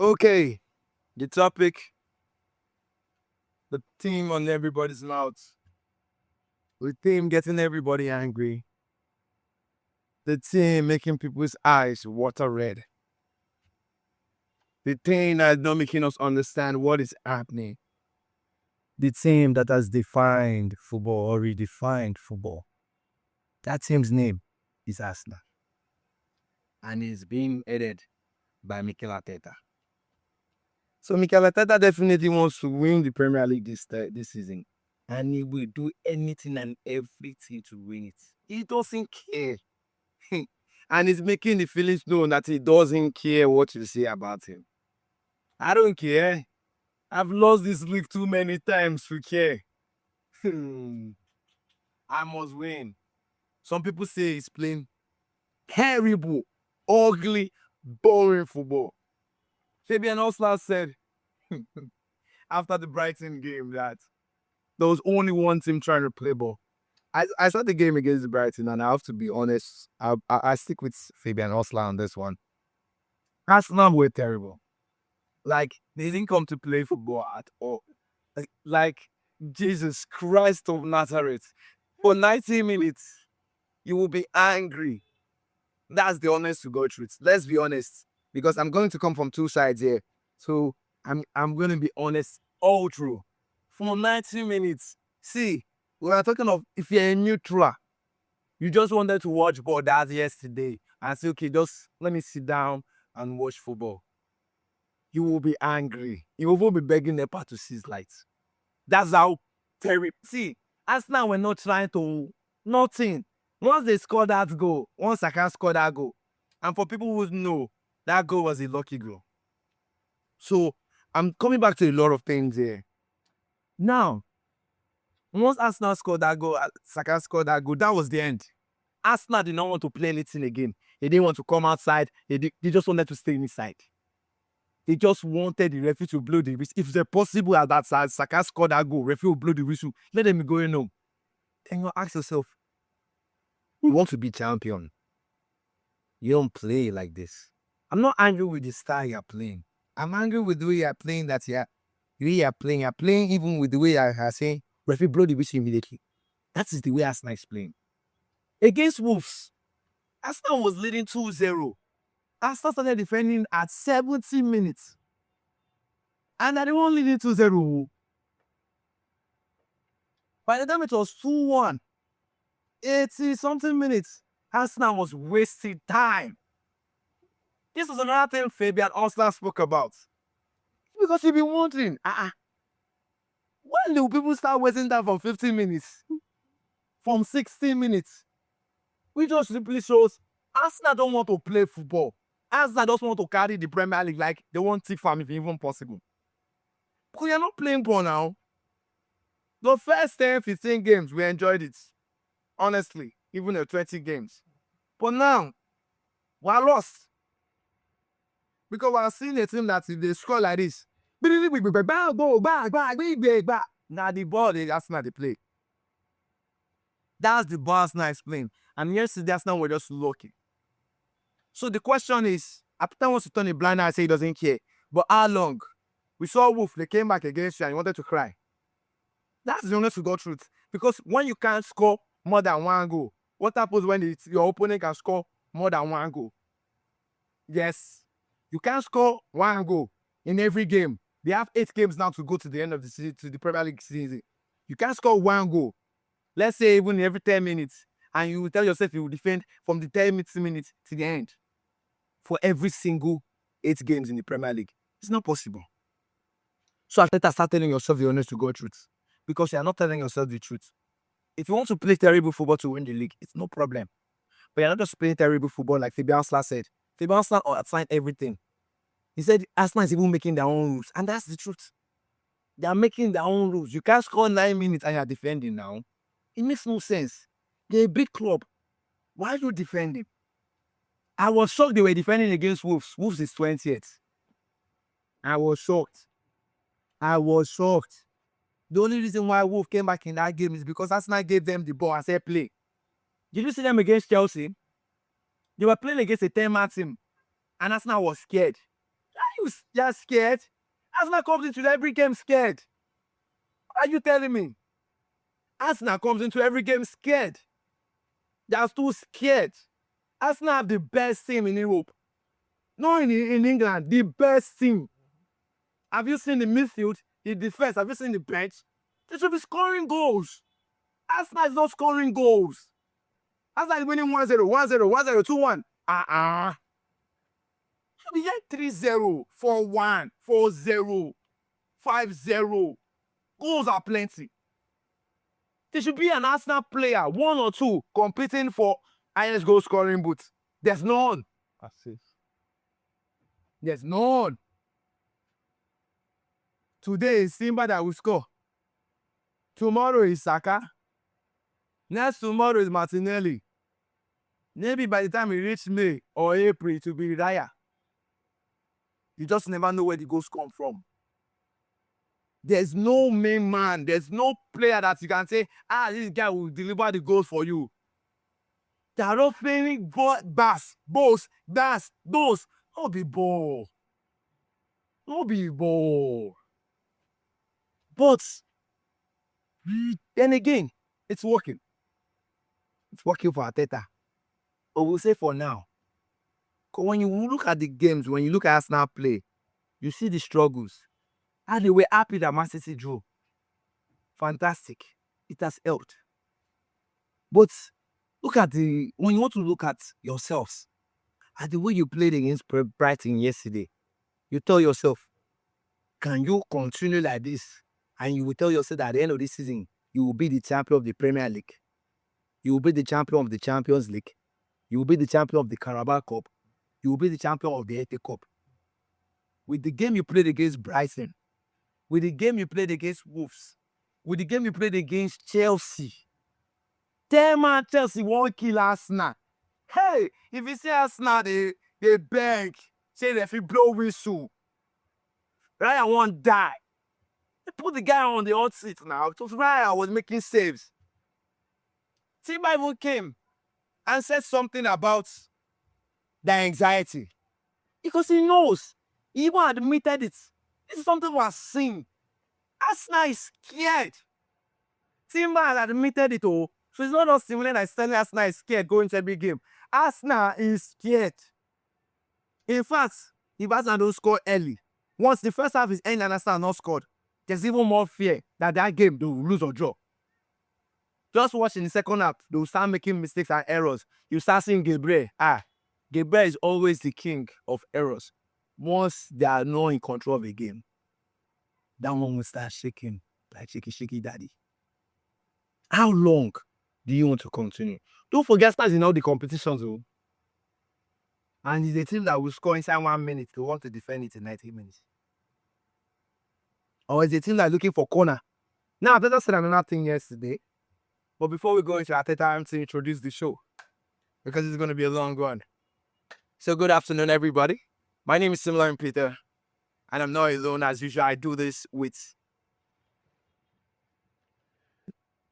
Okay, the topic, the theme on everybody's mouth, the theme getting everybody angry, the theme making people's eyes water red, the thing that's not making us understand what is happening, the team that has defined football or redefined football. That team's name is Arsenal, and is being headed by Mikel Arteta. So Mikel Arteta definitely wants to win the Premier League this season, and he will do anything and everything to win it. He doesn't care. And he's making the feelings known that he doesn't care what you say about him. I don't care. I've lost this league too many times to care. I must win. Some people say he's playing terrible, ugly, boring football. Fabian Osler said after the Brighton game that there was only one team trying to play ball. I saw the game against Brighton, and I have to be honest. I stick with Fabian Osler on this one. Arsenal were terrible. Like, they didn't come to play football at all. Like Jesus Christ of Nazareth. For 90 minutes, you will be angry. That's the honest to God truth. Let's be honest. Because I'm going to come from two sides here. So I'm going to be honest all through. For 90 minutes. See, we are talking of if you're a neutral, you just wanted to watch ball that yesterday and say, okay, just let me sit down and watch football. You will be angry. You will be begging NEPA to seize lights. That's how terrible. See, Arsenal were not trying to nothing. Once they score that goal, once I can score that goal, and for people who know, that goal was a lucky goal. So I'm coming back to a lot of things here. Now, once Arsenal scored that goal, Saka scored that goal, that was the end. Arsenal did not want to play anything again. They didn't want to come outside. They just wanted to stay inside. They just wanted the referee to blow the whistle. If it's possible that Saka scored that goal, referee will blow the whistle. Let them be going home. Then you ask yourself, you want to be champion. You don't play like this. I'm not angry with the style you're playing. I'm angry with the way you're playing that you're playing. You're playing even with the way I say, referee blow the whistle immediately. That is the way Arsenal is playing. Against Wolves, Arsenal was leading 2-0. Arsenal started defending at 70 minutes. And they were only leading 2-0. By the time it was 2-1, 80-something minutes, Arsenal was wasting time. This was another thing Fabian Osler spoke about. Because you've been wondering, when do people start wasting time from 15 minutes? From 16 minutes? Which just simply shows Arsenal don't want to play football. Arsenal just want to carry the Premier League like they want Tifam if even possible. Because you're not playing ball now. The first 10, 15 games, we enjoyed it. Honestly, even the 20 games. But now, we're lost. Because we're seeing a team that if they score like this, now the ball they Arsenal they play. That's the ball Arsenal is playing. And yesterday, Arsenal were just lucky. So the question is, Arteta wants to turn a blind eye and say he doesn't care. But how long? We saw Wolf, they came back against you and you wanted to cry. That's the honest to God truth. Because when you can't score more than one goal, what happens when your opponent can score more than one goal? Yes, you can't score one goal in every game. They have 8 games now to go to the end of the season, to the Premier League season. You can't score one goal. Let's say even every 10 minutes. And you will tell yourself you will defend from the 10 minutes to the end. For every single 8 games in the Premier League. It's not possible. So Arteta, start telling yourself the honest to God truth. Because you are not telling yourself the truth. If you want to play terrible football to win the league, it's no problem. But you're not just playing terrible football like Fabian Osler said. Fabian Osler assigned everything. He said Arsenal is even making their own rules. And that's the truth. They are making their own rules. You can't score 9 minutes and you're defending now. It makes no sense. They're a big club. Why are you defending? I was shocked they were defending against Wolves. Wolves is 20th. I was shocked. The only reason why Wolves came back in that game is because Arsenal gave them the ball and said play. Did you see them against Chelsea? They were playing against a 10-man team. And Arsenal was scared. You're scared? Arsenal comes into every game scared. Are you telling me? Arsenal comes into every game scared. They are too scared. Arsenal have the best team in Europe. Not in England, the best team. Have you seen the midfield, the defense? Have you seen the bench? They should be scoring goals. Arsenal is not scoring goals. Arsenal is winning 1-0, 1-0, 1-0, 2-1. We get 3-0, 4-1, 4-0, 5-0. Goals are plenty. There should be an Arsenal player, one or two, competing for highest goal scoring boots. There's none. Assist. There's none. Today is Simba that will score. Tomorrow is Saka. Next tomorrow is Martinelli. Maybe by the time we reach May or April, it will be Raya. You just never know where the goals come from. There's no main man. There's no player that you can say, this guy will deliver the goals for you. They are all playing balls. Not be ball. Not be ball. But then again, it's working. It's working for Arteta. But we'll say for now. Because when you look at the games, when you look at Arsenal play, you see the struggles. And they were happy that Man City drew. Fantastic. It has helped. But look at when you want to look at yourselves, at the way you played against Brighton yesterday, you tell yourself, can you continue like this? And you will tell yourself that at the end of this season, you will be the champion of the Premier League. You will be the champion of the Champions League. You will be the champion of the Carabao Cup. You will be the champion of the FA Cup. With the game you played against Brighton, with the game you played against Wolves, with the game you played against Chelsea, man, Chelsea won't kill Arsenal. Hey, if you say Arsenal, they beg, say if you blow whistle, Ryan won't die. They put the guy on the hot seat now. So Ryan was making saves. Timber even came and said something about the anxiety. Because he knows. He even admitted it. This is something we are seeing. Arsenal is scared. Timber has admitted it all. So it's not just similar that telling Arsenal is scared going to every game. Arsenal is scared. In fact, if Arsenal don't score early, once the first half is ending and Arsenal not scored, there's even more fear that game they will lose or draw. Just watch in the second half, they will start making mistakes and errors. You start seeing Gabriel. Gabriel is always the king of errors. Once they are not in control of a game, that one will start shaking like shaky daddy. How long do you want to continue? Don't forget, stars in all the competitions, though. And it's a team that will score inside 1 minute. They want to defend it in 90 minutes. Or it's a team that's looking for corner. Now, Arteta said another thing yesterday. But before we go into Arteta, I'm to introduce the show. Because it's going to be a long one. So good afternoon, everybody. My name is Simlar Peter. And I'm not alone as usual. I do this with...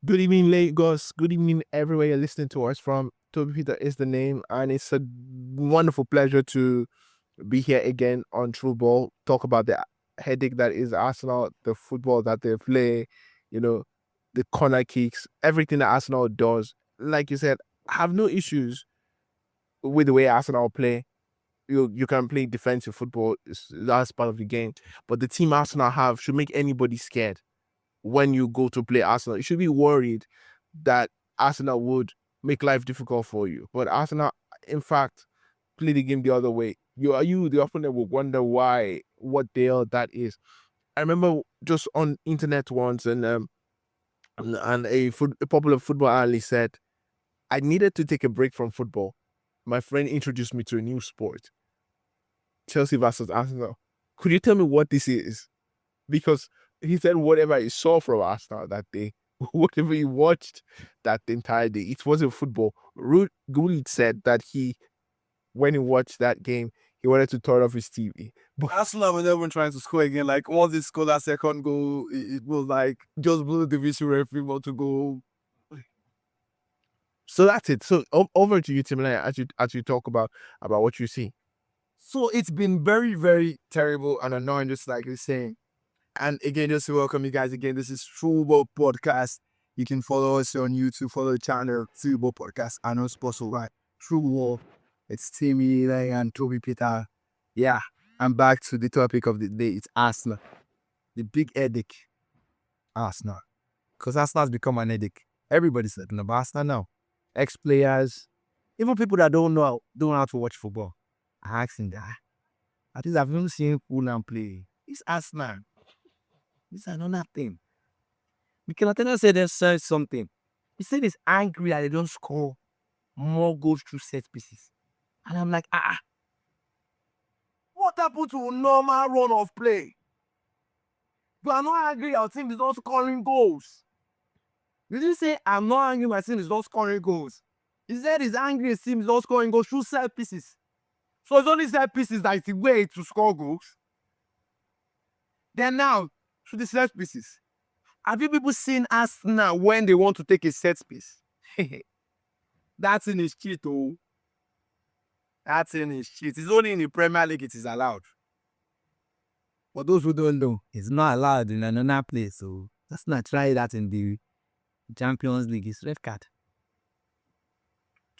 Good evening, Lagos. Good evening, everywhere you're listening to us from. Toby Peter is the name, and it's a wonderful pleasure to be here again on True Ball. Talk about the headache that is Arsenal, the football that they play, the corner kicks, everything that Arsenal does. Like you said, I have no issues with the way Arsenal play. You can play defensive football. That's part of the game. But the team Arsenal have should make anybody scared. When you go to play Arsenal, you should be worried that Arsenal would make life difficult for you. But Arsenal, in fact, play the game the other way. The opponent will wonder what the hell that is. I remember just on internet once, and a popular football analyst said, I needed to take a break from football. My friend introduced me to a new sport, Chelsea versus Arsenal. Could you tell me what this is? Because he said whatever he saw from Arsenal that day, whatever he watched that entire day, it wasn't football. Gullit said that when he watched that game, he wanted to turn off his TV. But Arsenal were never trying to score again. Like, once they scored that second goal, it was like just blew the visual referee want to go. So that's it. So over to you, Tim, as you talk about what you see. So it's been very, very terrible and annoying, just like you're saying. And again, just to welcome you guys again. This is True Ball Podcast. You can follow us on YouTube, follow the channel True Ball Podcast, and on Spotify. True Ball. It's Timmy and Toby Peter. Yeah, I'm back to the topic of the day. It's Arsenal. The big headache. Arsenal. Because Arsenal has become an headache. Everybody's talking about Arsenal now. Ex-players, even people that don't know how to watch football. I asked him that. At least I've never seen Fulham play. It's Arsenal. It's another thing. Mikel Arteta said something. He said he's angry that they don't score more goals through set pieces. And I'm like, what happened to a normal run of play? You are not angry our team is not scoring goals. Did you say I'm not angry my team is not scoring goals? He said he's angry his team is not scoring goals through set pieces. So it's only set pieces that is the way to score goals. Then now, through the set pieces. Have you people seen Arsenal when they want to take a set piece? That's in his cheat, oh. That's in his cheat. It's only in the Premier League it is allowed. For those who don't know, it's not allowed in another place. So let's not try that in the Champions League. It's red card.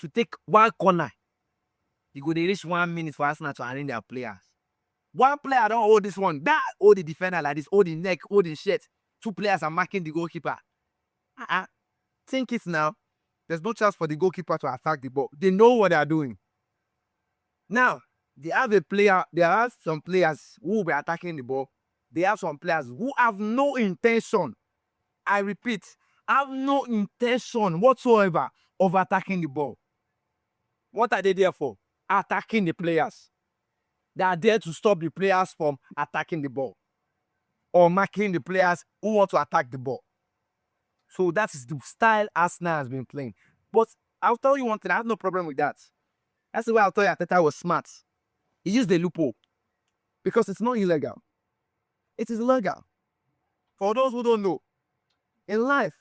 To take one corner, you go they reach 1 minute for Arsenal to arrange their players. One player don't hold this one. That hold the defender like this, hold the neck, hold the shirt. 2 players are marking the goalkeeper. Think it now. There's no chance for the goalkeeper to attack the ball. They know what they are doing. Now, they have some players who will be attacking the ball. They have some players who have no intention. I repeat, have no intention whatsoever of attacking the ball. What are they there for? Attacking the players. They are there to stop the players from attacking the ball or marking the players who want to attack the ball. So that is the style Arsenal has been playing. But I'll tell you one thing, I have no problem with that. That's the way I'll tell you Arteta was smart. He used the loophole because it's not illegal. It is legal. For those who don't know, in life,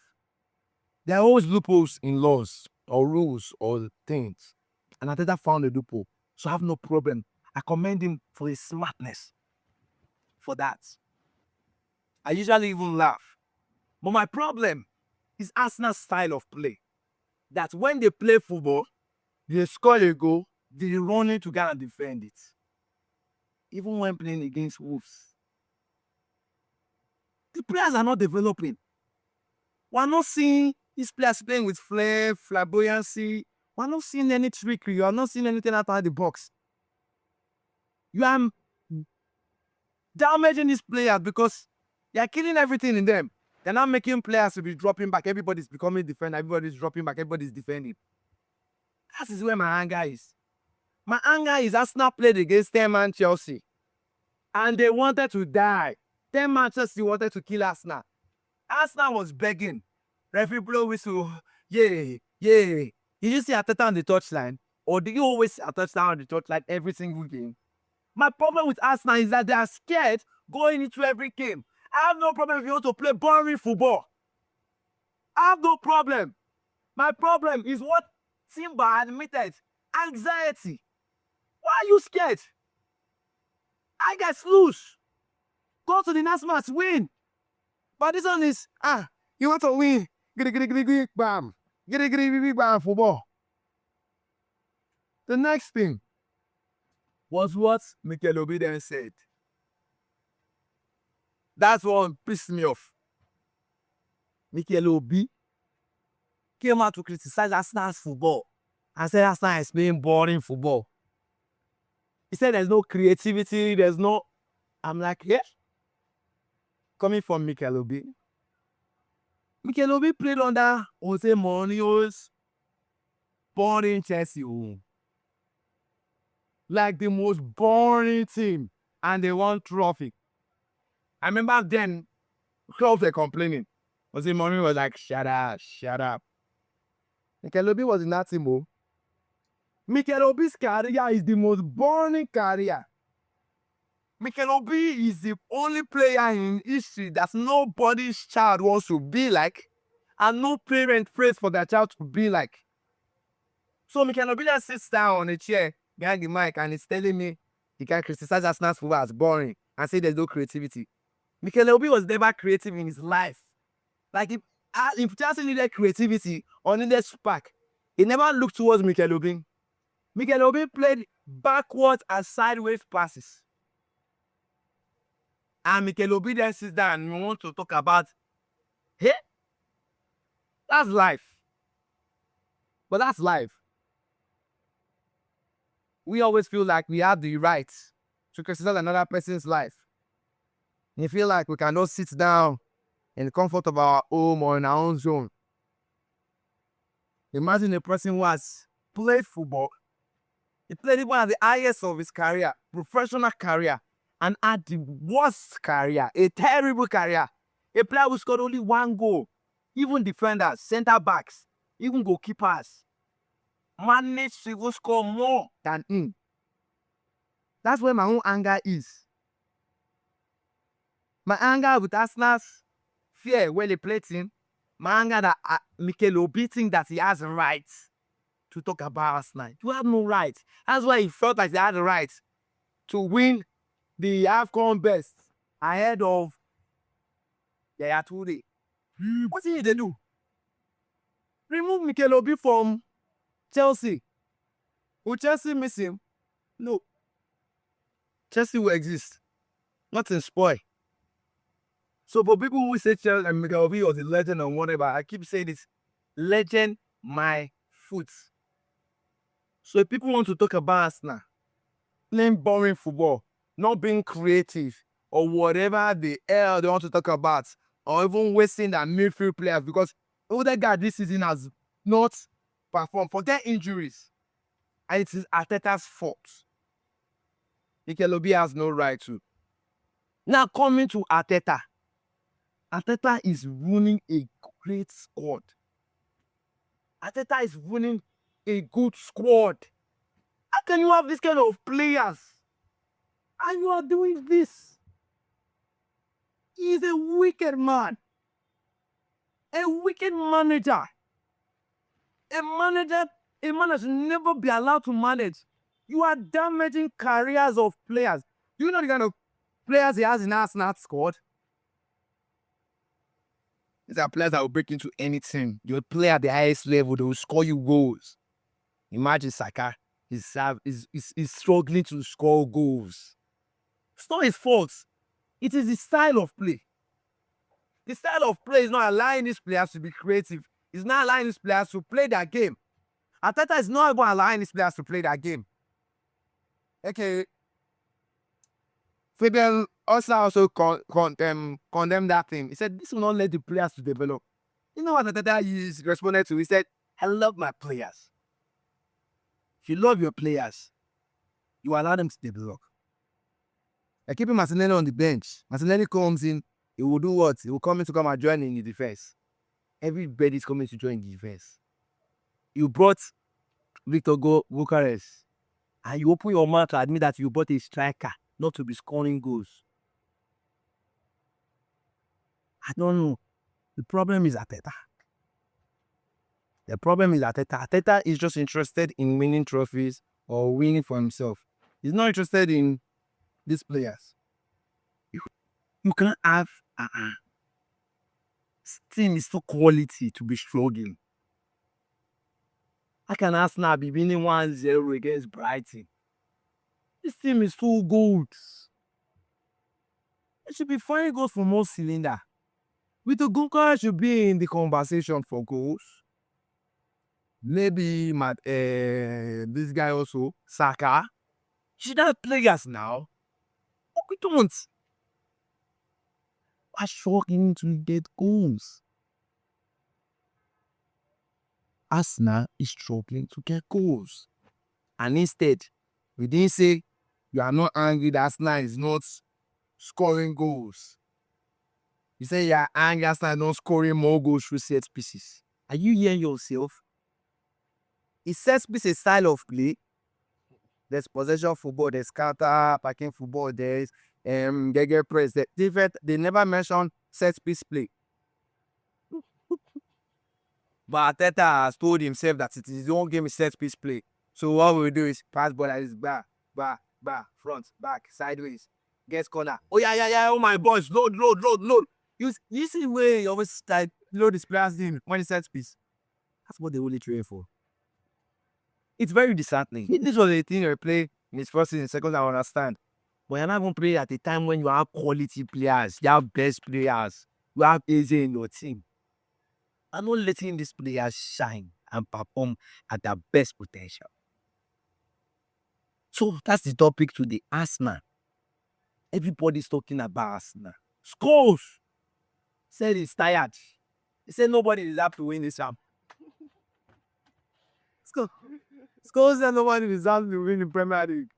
there are always loopholes in laws or rules or things. And Arteta found a loophole. So I have no problem. I commend him for his smartness for that. I usually even laugh. But my problem is Arsenal's style of play. That when they play football, they score a goal, they run in to go and defend it. Even when playing against Wolves. The players are not developing. We're not seeing these players playing with flair, flamboyancy. We're not seeing any trickery. You are not seeing anything outside the box. You are damaging these players because they are killing everything in them. They're not making players to be dropping back. Everybody's becoming defender. Everybody's dropping back. Everybody's defending. That is where my anger is. My anger is Arsenal played against 10-man Chelsea. And they wanted to die. 10-man Chelsea wanted to kill Arsenal. Arsenal was begging. Referee blow whistle. Yeah, yeah. Did you see Arteta on the touchline? Or do you always see Arteta on the touchline every single game? My problem with Arsenal is that they are scared going into every game. I have no problem if you want to play boring football. I have no problem. My problem is what Simba admitted. Anxiety. Why are you scared? I guys lose. Go to the next match, win. But this one is, you want to win. Giddy, bam. Giddy, bam, football. The next thing was what Mikel Obi then said. That's what pissed me off. Mikel Obi came out to criticize Arsenal's football and said Arsenal is playing boring football. He said there's no creativity, there's no... I'm like, yeah. Coming from Mikel Obi. Mikel Obi played under Jose Mourinho's boring Chelsea. Like the most boring team. And they won trophy. I remember then, clubs were complaining. Jose Mourinho was like, shut up. Mikel Obi was in that team. Mikel Obi's career is the most boring career. Mikel Obi is the only player in history that nobody's child wants to be like, and no parent prays for their child to be like. So Mikel Obi just sits down on a chair behind the mic and he's telling me, He can criticize Arsenal's football as boring and say there's no creativity. Mikel Obi was never creative in his life. Like if Chelsea needed creativity or needed spark, he never looked towards Mikel Obi. Mikel Obi played backwards and sideways passes. And Mikel Obi then sits down and we want to talk about, hey, that's life. But that's life. We always feel like we have the right to criticize another person's life. We feel like we cannot sit down in the comfort of our home or in our own zone. Imagine a person who has played football. He played it one of the highest of his career, professional career, and had the worst career, a terrible career. A player who scored only 1 goal. Even defenders, center backs, even goalkeepers managed to even score more than him. That's where my own anger is. My anger with Arsenal's fear when they played him. My anger that Mikel Obi thinks that he has a right to talk about Arsenal. You have no right. That's why he felt like he had the right to win the AFCON best ahead of Yaya Toure. What did they do? Remove Mikel Obi from Chelsea. Will Chelsea miss him? No. Chelsea will exist. Nothing spoil. So for people who say Chelsea and Mikel Obi was a legend or whatever, I keep saying this. Legend my foot. So if people want to talk about Arsenal, playing boring football, not being creative, or whatever the hell they want to talk about, or even wasting their midfield players, because Odegaard this season has not performed, forget injuries, and it is Arteta's fault. Mikel Obi has no right to. Now coming to Arteta. Arteta is running a great squad. Arteta is running a good squad. How can you have this kind of players and you are doing this? He is a wicked man. A wicked manager. A man that should never be allowed to manage. You are damaging careers of players. Do you know the kind of players he has in Arsenal squad? These are players that will break into anything. You'll play at the highest level, they will score you goals. Imagine Saka. He's struggling to score goals. It's not his fault. It is the style of play. The style of play is not allowing these players to be creative. It's not allowing these players to play their game. Arteta is not even allowing these players to play their game. Okay. Fabian also condemned that thing. He said, this will not let the players to develop. You know what Arteta responded to? He said, I love my players. If you love your players, you allow them to develop. Like keeping Martinelli on the bench. Martinelli comes in, he will do what? He will come and join in the defense. Everybody's coming to join the defense. You brought Victor Bucharest, and you open your mouth to admit that you bought a striker, not to be scoring goals. I don't know. The problem is Arteta. The problem is Arteta. Arteta is just interested in winning trophies or winning for himself. He's not interested in these players. You can't have this team is so quality to be struggling. How can Arsenal be winning 1-0 against Brighton? This team is so good. It should be firing goals for more cylinder. With the Gunka should be in the conversation for goals. Maybe this guy also, Saka. Should have players now. But we don't. We're struggling to get goals. Arsenal is struggling to get goals. And instead, we didn't say you are not angry that Arsenal is not scoring goals. You say you are angry Arsenal is not scoring more goals through set pieces. Are you hearing yourself? Is set piece a style of play? There's possession football, there's counter attacking football, there's Gege press. They never mention set piece play. But Arteta has told himself that it is his own game is set piece play. So what we do is pass ball like this, bah, bah, back, front, back, sideways, gets corner. Oh yeah, oh my boys, load. You see where you always like load this players in when it's set piece. That's what they only train for. It's very disheartening. This was a thing you play in his first season, second, I understand. But you're not even playing at a time when you have quality players, you have best players, you have Eze in your team. I'm not letting these players shine and perform at their best potential. So that's the topic today. Arsenal. Everybody's talking about Arsenal. Scholes said he's tired. He said nobody is up to win this champ. Scholes said nobody deserves to win the Premier League.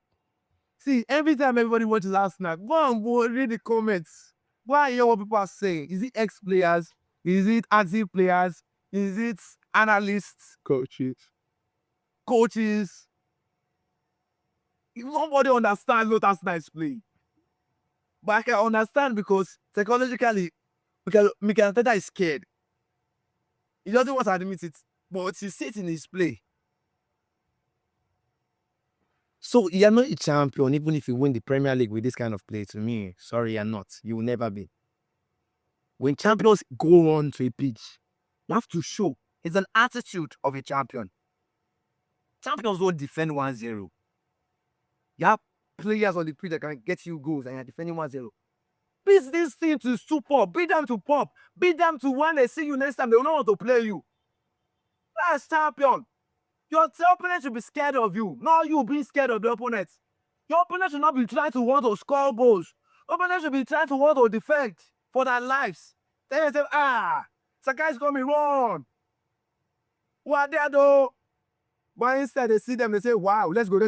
See, every time everybody watches Arsenal, go and read the comments. Go and hear what people are saying. Is it ex-players? Is it active players? Is it analysts? Coaches? Nobody understands what Arsenal is playing. But I can understand because psychologically, Mikel Arteta is scared. He doesn't want to admit it, but he sits in his play. So you're not a champion, even if you win the Premier League with this kind of play. To me, sorry, you're not. You will never be. When champions go on to a pitch, you have to show it's an attitude of a champion. Champions don't defend 1-0. You have players on the pitch that can get you goals and you're defending 1-0. Beat this team to super, beat them to pop, beat them to when they see you next time, they will not want to play you. That's champion. Your opponent should be scared of you, not you being scared of the opponent. Your opponent should not be trying to want to score goals. Your opponent should be trying to want to defend for their lives. Then they say, Sakai's coming wrong. Who are there though? But instead they see them, they say, wow, let's go.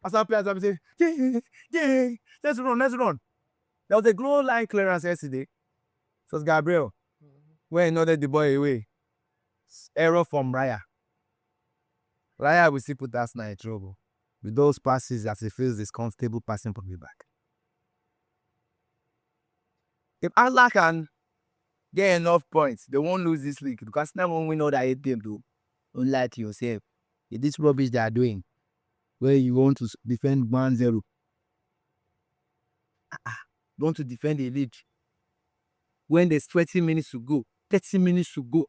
As our players, they say, yeah, let's run. There was a goal line clearance yesterday. So it's Gabriel. Where he nodded the boy away. Error from Raya. Raya will still put Arsenal in trouble with those passes as he feels is comfortable passing from the back. If Arsenal can get enough points, they won't lose this league because now won't win all that 8 games though. Don't lie to yourself. It's this rubbish they are doing where you want to defend 1-0. You want to defend the lead when there's 20 minutes to go, 30 minutes to go.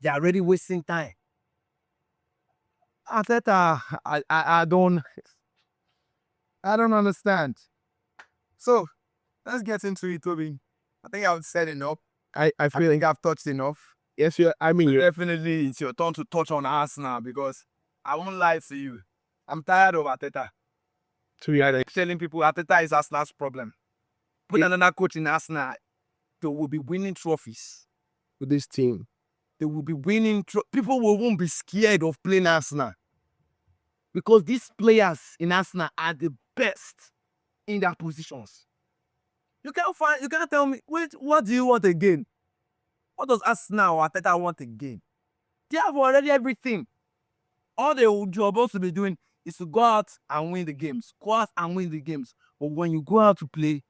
They're already wasting time. Arteta, I don't understand. So let's get into it, Toby. I think I've said enough. I think I've touched enough. Yes, Definitely it's your turn to touch on Arsenal because I won't lie to you. I'm tired of Arteta. To be honest, Telling people Arteta is Arsenal's problem. Put another coach in Arsenal, they will be winning trophies. with this team, They will be winning. People won't be scared of playing Arsenal because these players in Arsenal are the best in their positions. You can't tell me, wait, what do you want again? What does Arsenal or Arteta want again? They have already everything. All they will supposed to be doing is to go out and win the games. Go out and win the games. But when you go out to play,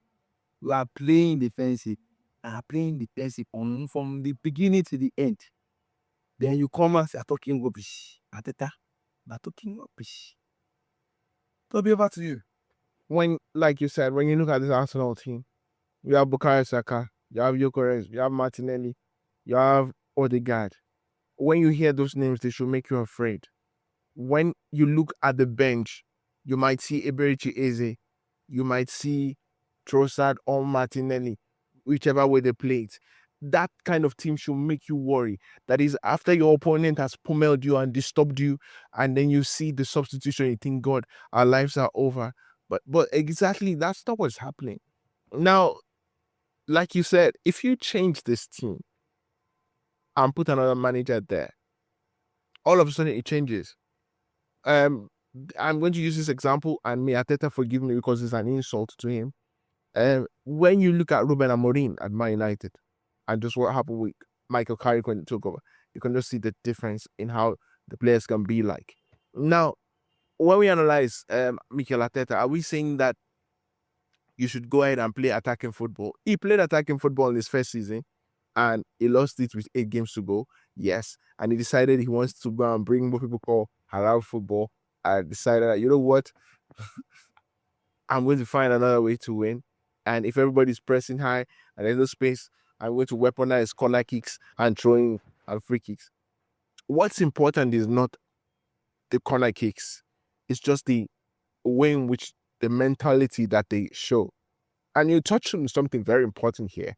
you are playing defensive. And are playing defensive from the beginning to the end. Then you come and say, talking rubbish. Arteta, they're talking rubbish. So be over to you. when, like you said, when you look at this Arsenal team, you have Bukayo Saka, you have Gyökeres, you have Martinelli, you have Odegaard. When you hear those names, they should make you afraid. When you look at the bench, you might see Eberechi Eze, you might see Trossard or Martinelli, whichever way they play it. That kind of team should make you worry. That is, after your opponent has pummeled you and disturbed you, and then you see the substitution, you think, God, our lives are over. But exactly, that's not what's happening. Now, like you said, if you change this team and put another manager there, all of a sudden it changes. I'm going to use this example, and may Arteta forgive me because it's an insult to him. When you look at Ruben Amorim at Man United, and just what happened with Michael Carrick when he took over, you can just see the difference in how the players can be like. Now, when we analyze Mikel Arteta, are we saying that you should go ahead and play attacking football? He played attacking football in his first season, and he lost it with 8 games to go. Yes, and he decided he wants to go and bring what people call halal football I decided that, you know what, I'm going to find another way to win. And if everybody's pressing high and there's no space, I'm going to weaponize corner kicks and throwing and free kicks. What's important is not the corner kicks, it's just the way in which the mentality that they show. And you touched on something very important here.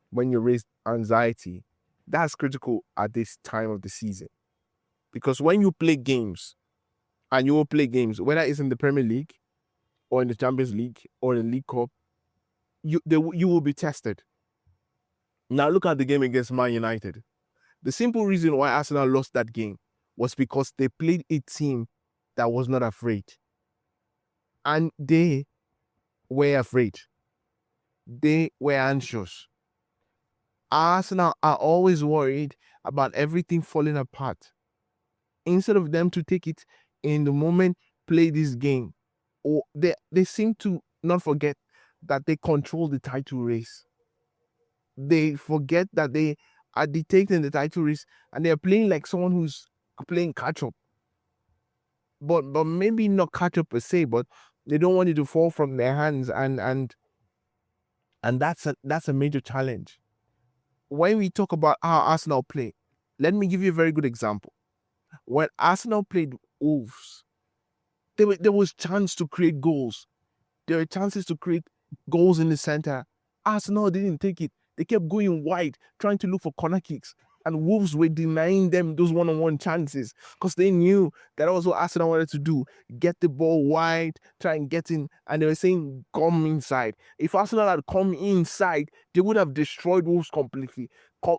When you raise anxiety, that's critical at this time of the season. Because when you play games, and you will play games, whether it's in the Premier League or in the Champions League or in the League Cup, you will be tested. Now look at the game against Man United. The simple reason why Arsenal lost that game was because they played a team that was not afraid. And they were afraid. They were anxious. Arsenal are always worried about everything falling apart. Instead of them to take it in the moment, play this game, or they seem to not forget that they control the title race. They forget that they are dictating the title race, and they're playing like someone who's playing catch up. But maybe not catch up per se, but they don't want it to fall from their hands, and that's a major challenge. When we talk about how Arsenal play, let me give you a very good example. When Arsenal played Wolves, there was chance to create goals. There were chances to create goals in the center. Arsenal didn't take it. They kept going wide, trying to look for corner kicks. And Wolves were denying them those one-on-one chances because they knew that was what Arsenal wanted to do. Get the ball wide, try and get in. And they were saying, come inside. If Arsenal had come inside, they would have destroyed Wolves completely,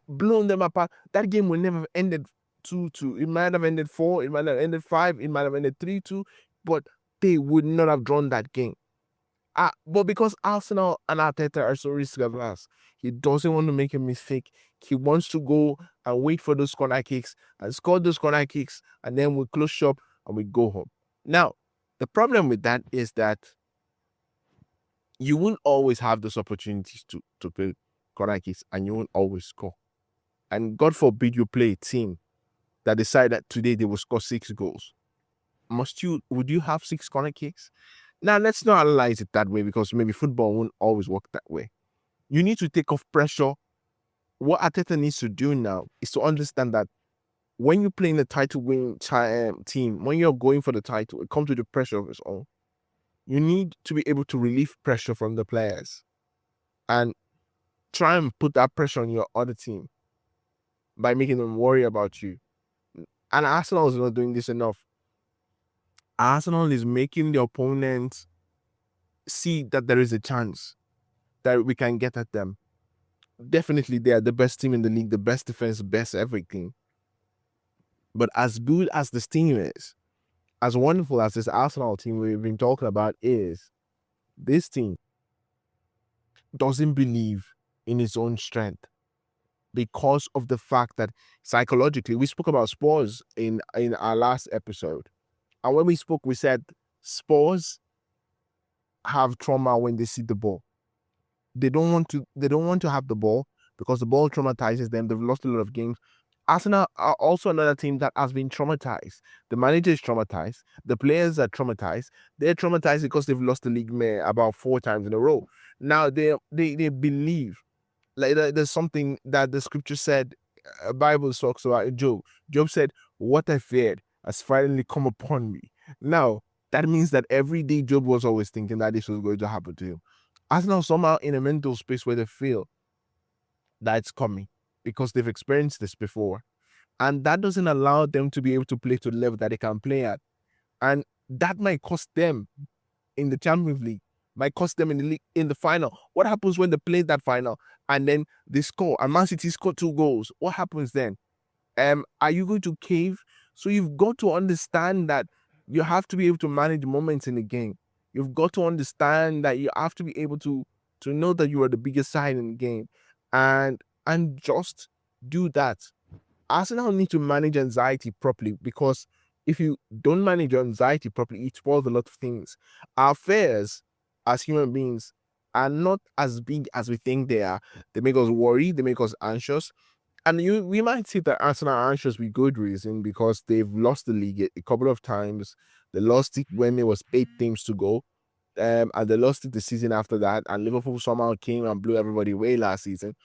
blown them apart. That game would never have ended 2-2. It might have ended 4, it might have ended 5, it might have ended 3-2, but they would not have drawn that game. But because Arsenal and Arteta are so risk-averse, he doesn't want to make a mistake. He wants to go and wait for those corner kicks and score those corner kicks, and then we close shop and we go home. Now, the problem with that is that you won't always have those opportunities to play corner kicks, and you won't always score. And God forbid you play a team that decide that today they will score 6 goals. Would you have 6 corner kicks? Now, let's not analyze it that way because maybe football won't always work that way. You need to take off pressure. What Arteta needs to do now is to understand that when you're playing a title-winning team, when you're going for the title, it comes with the pressure of its own. You need to be able to relieve pressure from the players and try and put that pressure on your other team by making them worry about you. And Arsenal is not doing this enough. Arsenal is making the opponents see that there is a chance that we can get at them. Definitely, they are the best team in the league, the best defense, best everything. But as good as this team is, as wonderful as this Arsenal team we've been talking about is, this team doesn't believe in its own strength because of the fact that psychologically, we spoke about Spurs in our last episode. And when we spoke, we said Spurs have trauma when they see the ball. They don't want to have the ball because the ball traumatizes them. They've lost a lot of games. Arsenal are also another team that has been traumatized. The manager is traumatized. The players are traumatized. They're traumatized because they've lost the league about 4 times in a row. Now they believe, like there's something that the scripture said, Bible talks about Job. Job said, "What I feared has finally come upon me." Now that means that every day Job was always thinking that this was going to happen to him. Arsenal somehow in a mental space where they feel that it's coming because they've experienced this before. And that doesn't allow them to be able to play to the level that they can play at. And that might cost them in the Champions League, might cost them in the league, in the final. What happens when they play that final and then they score and Man City score 2 goals? What happens then? Are you going to cave? So you've got to understand that you have to be able to manage moments in the game. You've got to understand that you have to be able to know that you are the biggest side in the game, and just do that. Arsenal need to manage anxiety properly because if you don't manage your anxiety properly, it spoils a lot of things. Our fears as human beings are not as big as we think they are. They make us worry, they make us anxious, And we might see that Arsenal are anxious with good reason because they've lost the league a couple of times. They lost it when there was 8 teams to go. And they lost it the season after that. And Liverpool somehow came and blew everybody away last season.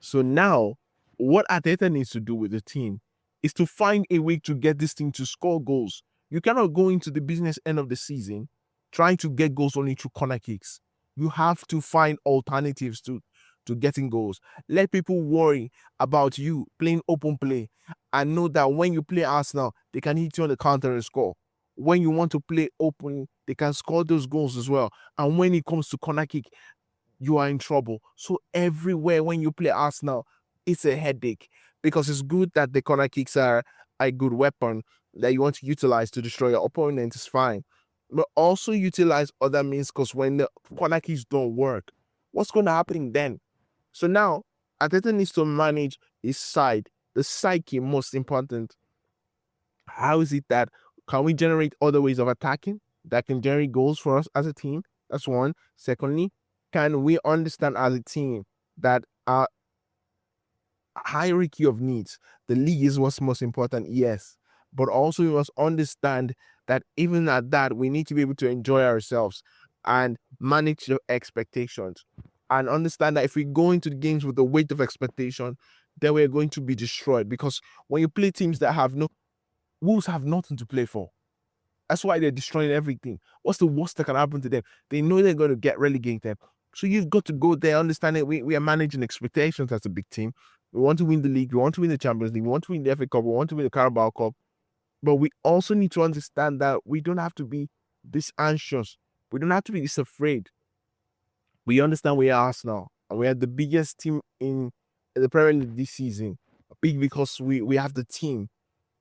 So now, what Arteta needs to do with the team is to find a way to get this team to score goals. You cannot go into the business end of the season trying to get goals only through corner kicks. You have to find alternatives to getting goals. Let people worry about you playing open play and know that when you play Arsenal, they can hit you on the counter and score. When you want to play open, they can score those goals as well. And when it comes to corner kick, you are in trouble. So everywhere when you play Arsenal, it's a headache because it's good that the corner kicks are a good weapon that you want to utilize to destroy your opponent. It's fine. But also utilize other means because when the corner kicks don't work, what's going to happen then? So now, Arteta needs to manage his side, the psyche most important. How is it that can we generate other ways of attacking that can generate goals for us as a team? That's one. Secondly, can we understand as a team that our hierarchy of needs, the league is what's most important, yes. But also we must understand that even at that, we need to be able to enjoy ourselves and manage the expectations. And understand that if we go into the games with the weight of expectation, then we're going to be destroyed. Because when you play teams that have no Wolves have nothing to play for. That's why they're destroying everything. What's the worst that can happen to them? They know they're going to get relegated. So you've got to go there, understand that we are managing expectations as a big team. We want to win the league. We want to win the Champions League. We want to win the FA Cup. We want to win the Carabao Cup. But we also need to understand that we don't have to be this anxious. We don't have to be this afraid. We understand we are Arsenal. And we are the biggest team in the Premier League this season. Big because we have the team,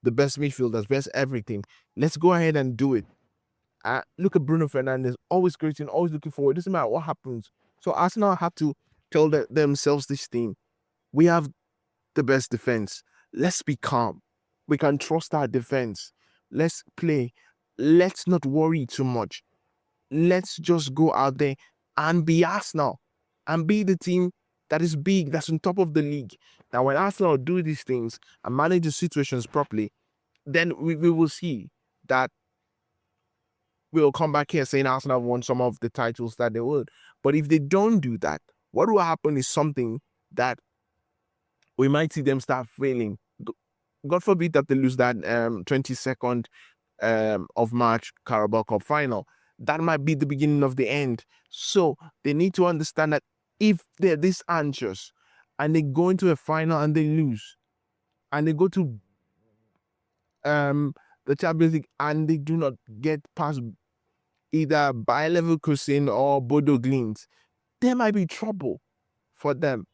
the best midfielders, best everything. Let's go ahead and do it. Look at Bruno Fernandes, always creating, always looking forward. It doesn't matter what happens. So Arsenal have to tell themselves this thing. We have the best defense. Let's be calm. We can trust our defense. Let's play. Let's not worry too much. Let's just go out there and be Arsenal and be the team that is big, that's on top of the league. Now, when Arsenal do these things and manage the situations properly, then we will see that we'll come back here saying Arsenal won some of the titles that they would. But if they don't do that, what will happen is something that we might see them start failing. God forbid that they lose that 22nd of March Carabao Cup final. That might be the beginning of the end. So they need to understand that if they're this anxious and they go into a final and they lose, and they go to the Champions League and they do not get past either Bayer Leverkusen or Bodo Glimt, there might be trouble for them.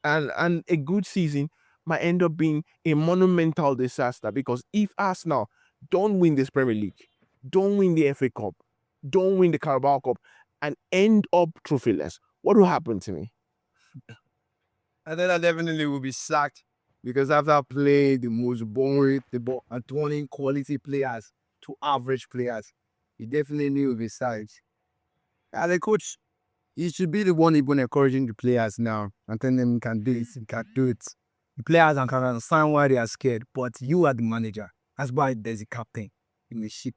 And a good season might end up being a monumental disaster because if Arsenal don't win this Premier League, don't win the FA Cup, don't win the Carabao Cup, and end up trophyless, what will happen to me? I think I definitely will be sacked because after playing the most boring football and turning quality players to average players, he definitely will be sacked. As a coach, he should be the one even encouraging the players now and telling them you can do it, you can do it. The players can understand why they are scared, but you are the manager. That's why there's a captain in the ship.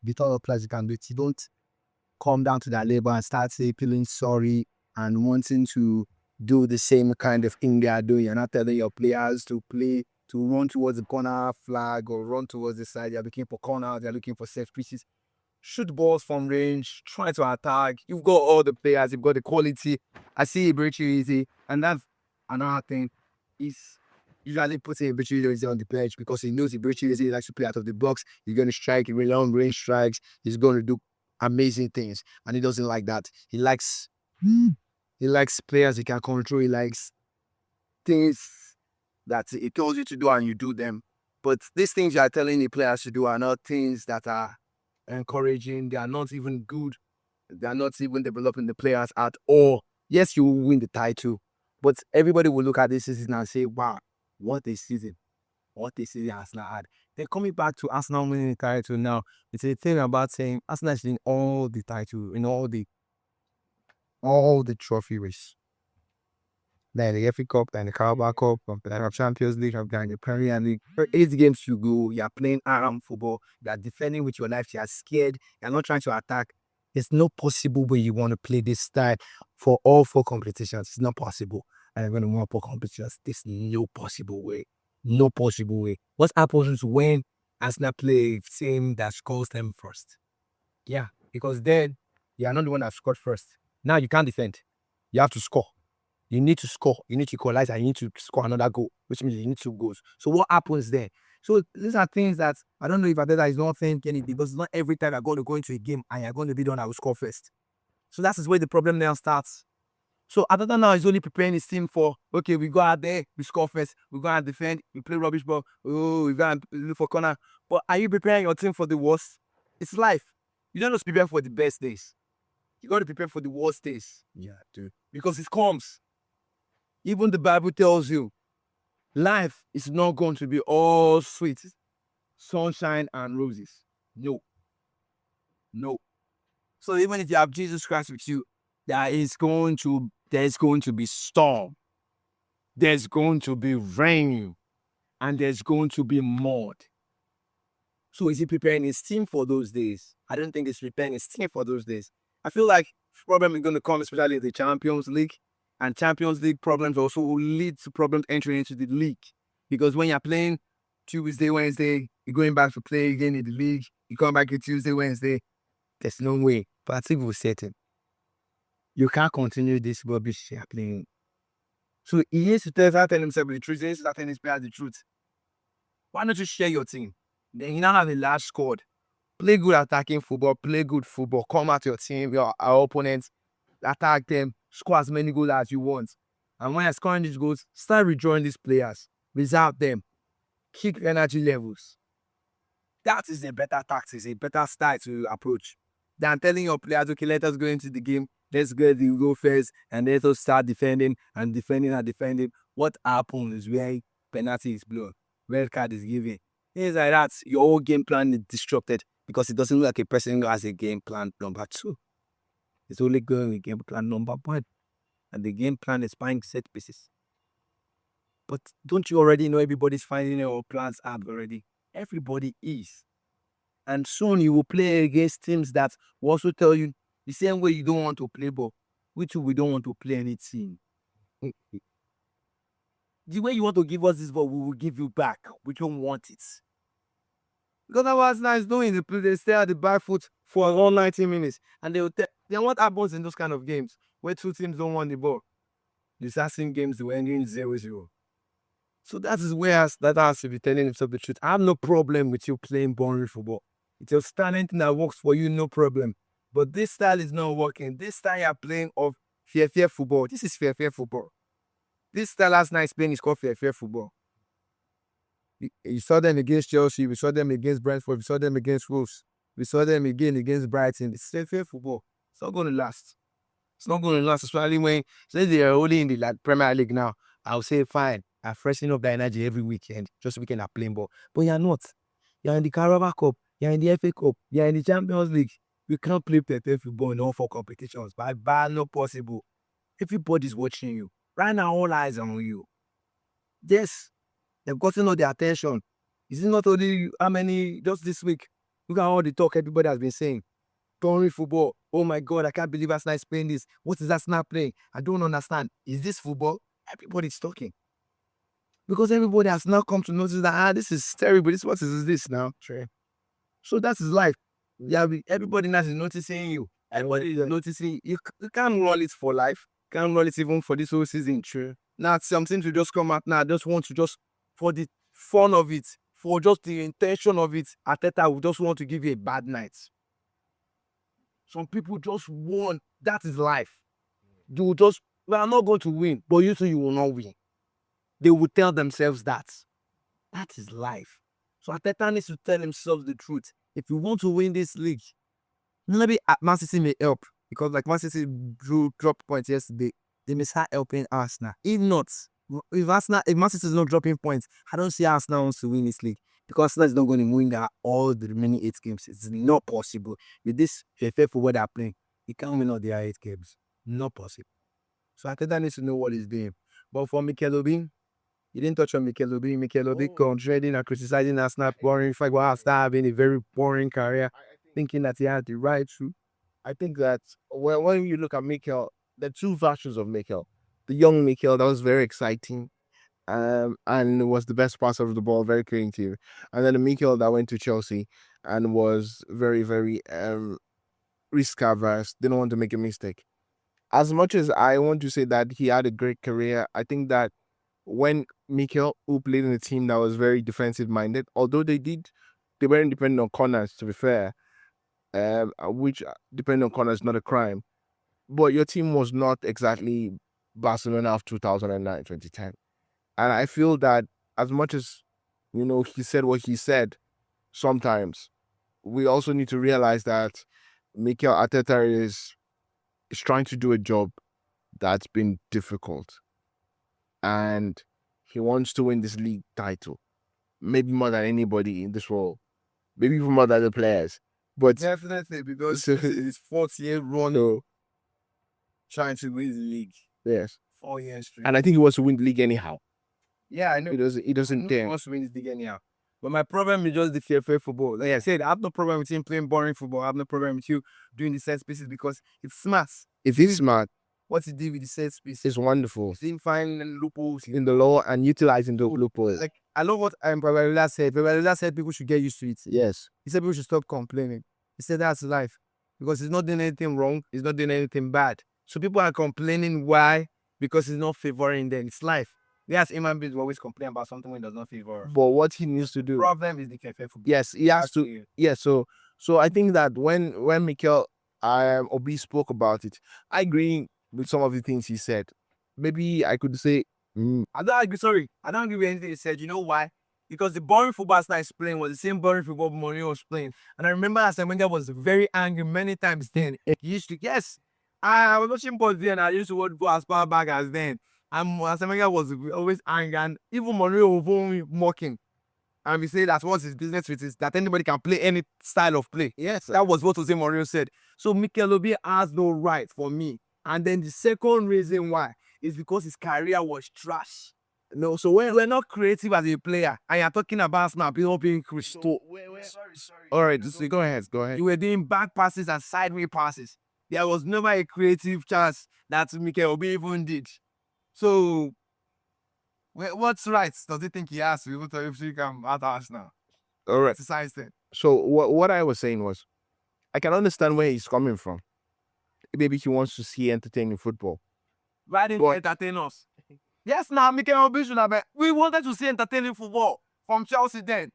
The other players you can do it. You don't come down to that level and start feeling sorry and wanting to do the same kind of thing they are doing. You're not telling your players to play, to run towards the corner flag or run towards the side. You're looking for corners, you're looking for set pieces. Shoot balls from range, try to attack. You've got all the players, you've got the quality. I see Iberichi easy, and that's another thing. He's usually putting Iberichi easy on the bench because he knows Iberichi easy likes to play out of the box. He's going to strike in long range strikes. He's going to do amazing things, and he doesn't like that. He likes players he can control. He likes things that he tells you to do and you do them. But these things you are telling the players to do are not things that are encouraging. They are not even good. They are not even developing the players at all. Yes, you will win the title, but everybody will look at this season and say, wow, what a season. What a season Arsenal had. Then coming back to Arsenal winning the title now, it's a thing about saying Arsenal is in all the title, in all the trophy race. then the FA Cup, then the Carabao Cup, then the Champions League, then the Premier League. 8 games you go, you're playing around football, you're defending with your life, you're scared, you're not trying to attack. There's no possible way you want to play this style for all 4 competitions. It's not possible. And you're going to win 4 competitions. There's no possible way. No possible way. What happens when Arsenal play a team that scores them first? Yeah, because then you are not the one that scored first. Now you can't defend. You have to score. You need to score. You need to equalize and you need to score another goal, which means you need 2 goals. So what happens there? So these are things that I don't know if Adela is not thinking it because it's not every time you're going to go into a game and you're going to be the one that will score first. So that is where the problem now starts. So Adela now is only preparing his team for, okay, we go out there, we score first, we go and defend, we play rubbish ball, oh, we go and look for corner. But are you preparing your team for the worst? It's life. You don't just prepare for the best days. You got to prepare for the worst days. Yeah, dude. Because it comes. Even the Bible tells you, life is not going to be all sweet, sunshine and roses. No. No. So even if you have Jesus Christ with you, there's going to be storm. There's going to be rain. And there's going to be mud. So is he preparing his team for those days? I don't think he's preparing his team for those days. I feel like problem is going to come, especially in the Champions League. And Champions League problems also will lead to problems entering into the league. Because when you're playing Tuesday, Wednesday, you're going back to play again in the league, you come back on Tuesday, Wednesday, there's no way. But I think we're certain. You can't continue this rubbish you're playing. So he needs to start telling himself the truth. He needs to start telling his players the truth. Why not you share your team? Then you now have a large squad. Play good attacking football, play good football, come at your team, your opponents, attack them, score as many goals as you want. And when you're scoring these goals, start redrawing these players, reserve them, keep energy levels. That is a better tactics, a better style to approach than telling your players, okay, let us go into the game, let's get the goal first, and let us start defending and defending and defending. What happens is where penalty is blown, red card is given. Things like that, your whole game plan is disrupted because it doesn't look like a person who has a game plan number 2. It's only going with game plan number 1. And the game plan is buying set pieces. But don't you already know everybody's finding your plans out already? Everybody is. And soon you will play against teams that will also tell you the same way you don't want to play ball. We too, we don't want to play anything. The way you want to give us this ball, we will give you back. We don't want it. Because that's what Arsenal is doing. They stay at the back foot for around 90 minutes. And then what happens in those kind of games where 2 teams don't want the ball? The assassin games will end in 0-0. So that is where that has to be telling himself the truth. I have no problem with you playing boring football. It's your talent that works for you, no problem. But this style is not working. This style you're playing of fear football. This is fear football. This style last night playing is called fear football. You saw them against Chelsea. We saw them against Brentford. We saw them against Wolves. We saw them again against Brighton. It's fear football. It's not going to last. It's not going to last, especially when since they are only in the Premier League now. I'll say fine. I freshen up the energy every weekend. Just weekend I playing ball. But you're not. You're in the Carabao Cup. You're in the FA Cup. You're in the Champions League. You can't play football in all 4 competitions. By not possible. Everybody's watching you. Right now, all eyes are on you. Yes, they've gotten all the attention. Is it not only how many just this week? Look at all the talk everybody has been saying. Boring football. Oh my God, I can't believe Arsenal is playing this. What is Arsenal playing? I don't understand. Is this football? Everybody's talking. Because everybody has now come to notice that, this is terrible. What is this now? Sure. So that is life. Yeah, everybody now is noticing you. Everybody is noticing you. You can't run it for life. Can't run it even for this whole season. True. Now something to just come out now. I just want to just for the fun of it, for just the intention of it, Ateta will just want to give you a bad night. Some people just want. That is life. You will just, we are not going to win, but you too, you will not win. They will tell themselves that. That is life. So Ateta needs to tell himself the truth. If you want to win this league, maybe Man City may help because like Man City dropped points yesterday. They may start helping Arsenal. If not, if Man City is not dropping points, I don't see Arsenal wants to win this league because Arsenal is not going to win all the remaining 8 games. It's not possible with this FA for what they're playing. You can't win all their 8 games. Not possible. So Ateta needs to know what he's doing. But for Mikel Obi, you didn't touch on Mikel Obi. Mikel Obi contradicting and criticizing Arsenal boring. In fact, Arsenal having a very boring career, thinking that he had the right to. I think that when you look at Mikel, the two versions of Mikel, the young Mikel that was very exciting, and was the best passer of the ball, very creative, and then the Mikel that went to Chelsea and was very, very risk averse, didn't want to make a mistake. As much as I want to say that he had a great career, I think that when Mikel, who played in a team that was very defensive minded, although they weren't dependent on corners, to be fair, which depending on corners is not a crime. But your team was not exactly Barcelona of 2009, 2010. And I feel that as much as, he said what he said, sometimes we also need to realize that Mikel Arteta is trying to do a job that's been difficult. And he wants to win this league title, maybe more than anybody in this world, maybe even more than the players. But Definitely, because this is his fourth year run trying to win the league. Yes. 4 years straight. And I think he wants to win the league anyhow. Yeah, I know. He doesn't He dare. wants to win this league anyhow. But my problem is just the fair football. Like I said, I have no problem with him playing boring football. I have no problem with you doing the set pieces because it's smart. If he's smart, What he did with the set pieces, it's wonderful. he's finding loopholes In the law and utilizing the loopholes. Like I love what Barella said. Barella said people should get used to it. Yes. He said people should stop complaining. He said that's life. Because he's not doing anything wrong, he's not doing anything bad. So people are complaining why? Because he's not favoring them. It's life. Yes, human beings will always complain about something when it does not favor. But what he needs to do. Problem is the cafe football. Yes, he has to. Yeah, so I think that when Mikel Obi spoke about it, I agree with some of the things he said. Maybe I could say, I don't agree. Sorry, I don't agree with anything he said. You know why? Because the boring football Arsenal is playing was the same boring football Mourinho was playing. And I remember Arsene Wenger was very angry many times then. He used to, yes, I was watching ball then. I used to watch go as far back as then. And Arsene Wenger was always angry. And even Mourinho was only mocking. And we say that's what his business with is that anybody can play any style of play. Yes, that was what Jose Mourinho said. So Mikel Obi has no right for me. And then the second reason why is because his career was trash. No, so we're not creative as a player, and you're talking about Arsenal people being crystal. sorry. All right, just go ahead. You were doing back passes and sideways passes. There was never a creative chance that Mikel Obi even did. So, what's right? Does he think he has to be able to if he come at Arsenal? All right. Exercise then. So what I was saying was, I can understand where he's coming from. Maybe he wants to see entertaining football. Why didn't he entertain us? Yes, now Mikel Obi should have. We wanted to see entertaining football from Chelsea then.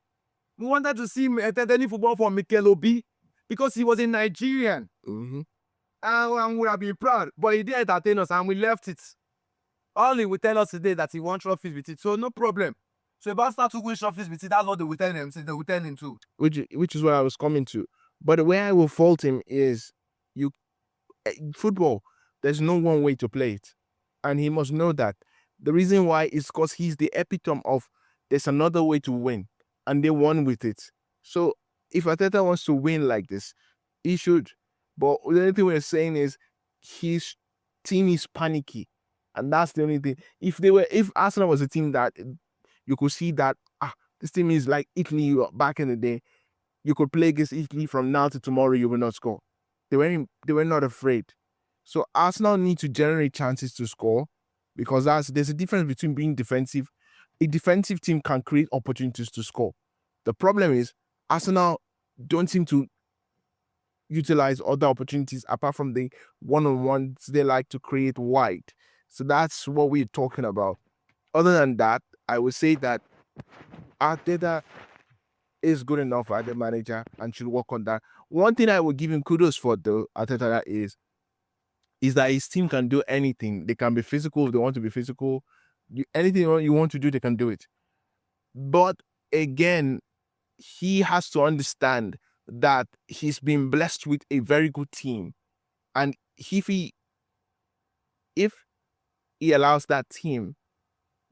We wanted to see entertaining football from Mikel Obi because he was a Nigerian. Mm-hmm. And we would have been proud. But he didn't entertain us and we left it. All he will tell us today that he wants trophies with it. So no problem. So if Arsenal to win trophies with it, that's what they will tell him. So they will tell him too. Which is where I was coming to. But where I will fault him is football, there's no one way to play it. And he must know that. The reason why is because he's the epitome of there's another way to win. And they won with it. So if Arteta wants to win like this, he should. But the only thing we're saying is his team is panicky. And that's the only thing. If Arsenal was a team that you could see that this team is like Italy back in the day, you could play against Italy from now to tomorrow, you will not score. They were not afraid. So Arsenal need to generate chances to score, because there's a difference between being defensive. A defensive team can create opportunities to score. The problem is Arsenal don't seem to utilize other opportunities apart from the one-on-ones they like to create wide. So that's what we're talking about. Other than that, I would say that Arteta is good enough as a manager and should work on that. One thing I would give him kudos for, though, Arteta is that his team can do anything. They can be physical if they want to be physical. Anything you want to do, they can do it. But again, he has to understand that he's been blessed with a very good team. And if he allows that team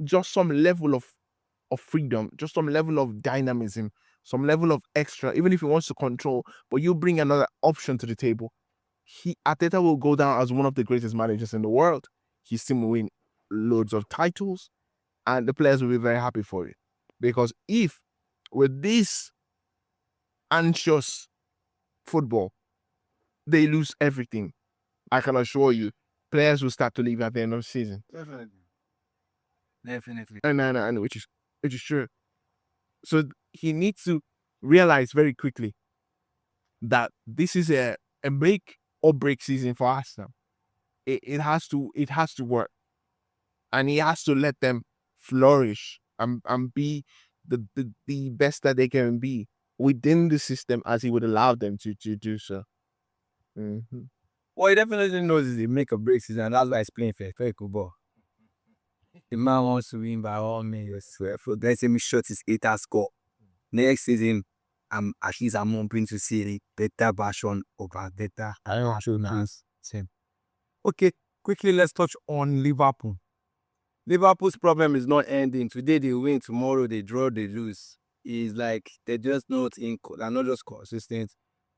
just some level of freedom, just some level of dynamism, some level of extra, even if he wants to control, but you bring another option to the table, Arteta will go down as one of the greatest managers in the world. His team will win loads of titles, and the players will be very happy for it. Because if with this anxious football, they lose everything, I can assure you, players will start to leave at the end of the season. Definitely. And which is true. So he needs to realize very quickly that this is a make or break season for Arsenal. It has to work, and he has to let them flourish and be the best that they can be within the system as he would allow them to do so. Well, he definitely knows it's a make or break season, and that's why he's playing fair football. The man wants to win by all means. So let's say me shot his 8 score. Next season, at least I'm hoping to see a better version of Arteta. I don't know. Same. Okay, quickly let's touch on Liverpool. Liverpool's problem is not ending. Today they win, tomorrow they draw, they lose. It's like they're just they're not just consistent.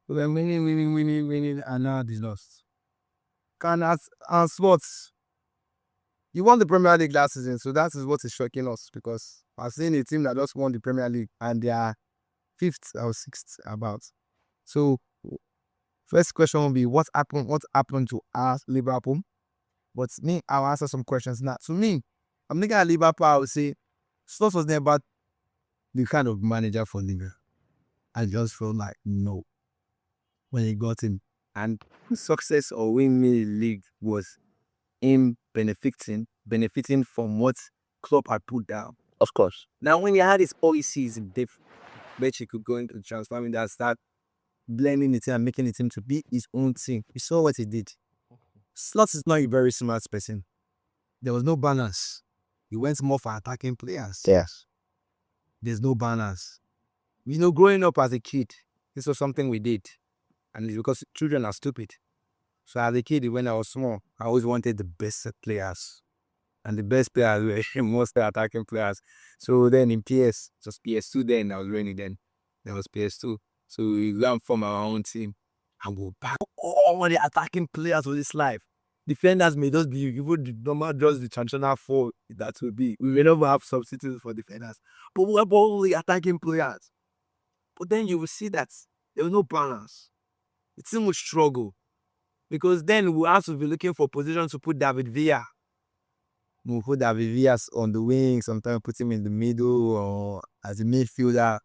So they're winning, and now they lost. And sports. You won the Premier League last season, so that is what is shocking us, because I've seen a team that just won the Premier League and they are 5th or 6th about. So first question will be what happened to us, Liverpool? But me, I'll answer some questions now. To me, I'm looking at Liverpool, I would say Slot was never the kind of manager for Liverpool. I just felt like no when he got him. And success or winning the league was him benefiting from what Klopp had put down. Of course. Now, when he had his policies in depth, which he could go into transforming that, start blending the team and making the team to be his own team. You saw what he did. Slot is not a very smart person. There was no balance. He went more for attacking players. Yes. There's no balance. You know, growing up as a kid, this was something we did. And it's because children are stupid. So as a kid, when I was small, I always wanted the best players. And the best players were mostly attacking players. So then in PS, it was PS2 then, I was running then. There was PS2. So we learned from our own team. And we'll back all the attacking players for this life. Defenders may just be, even the normal, just the traditional 4 that will be. We may never have substitutes for defenders. But we have all the attacking players. But then you will see that there was no balance. The team will struggle. Because then we'll have to be looking for positions to put David Villa. We'll put David Villa on the wing, sometimes put him in the middle or as a midfielder.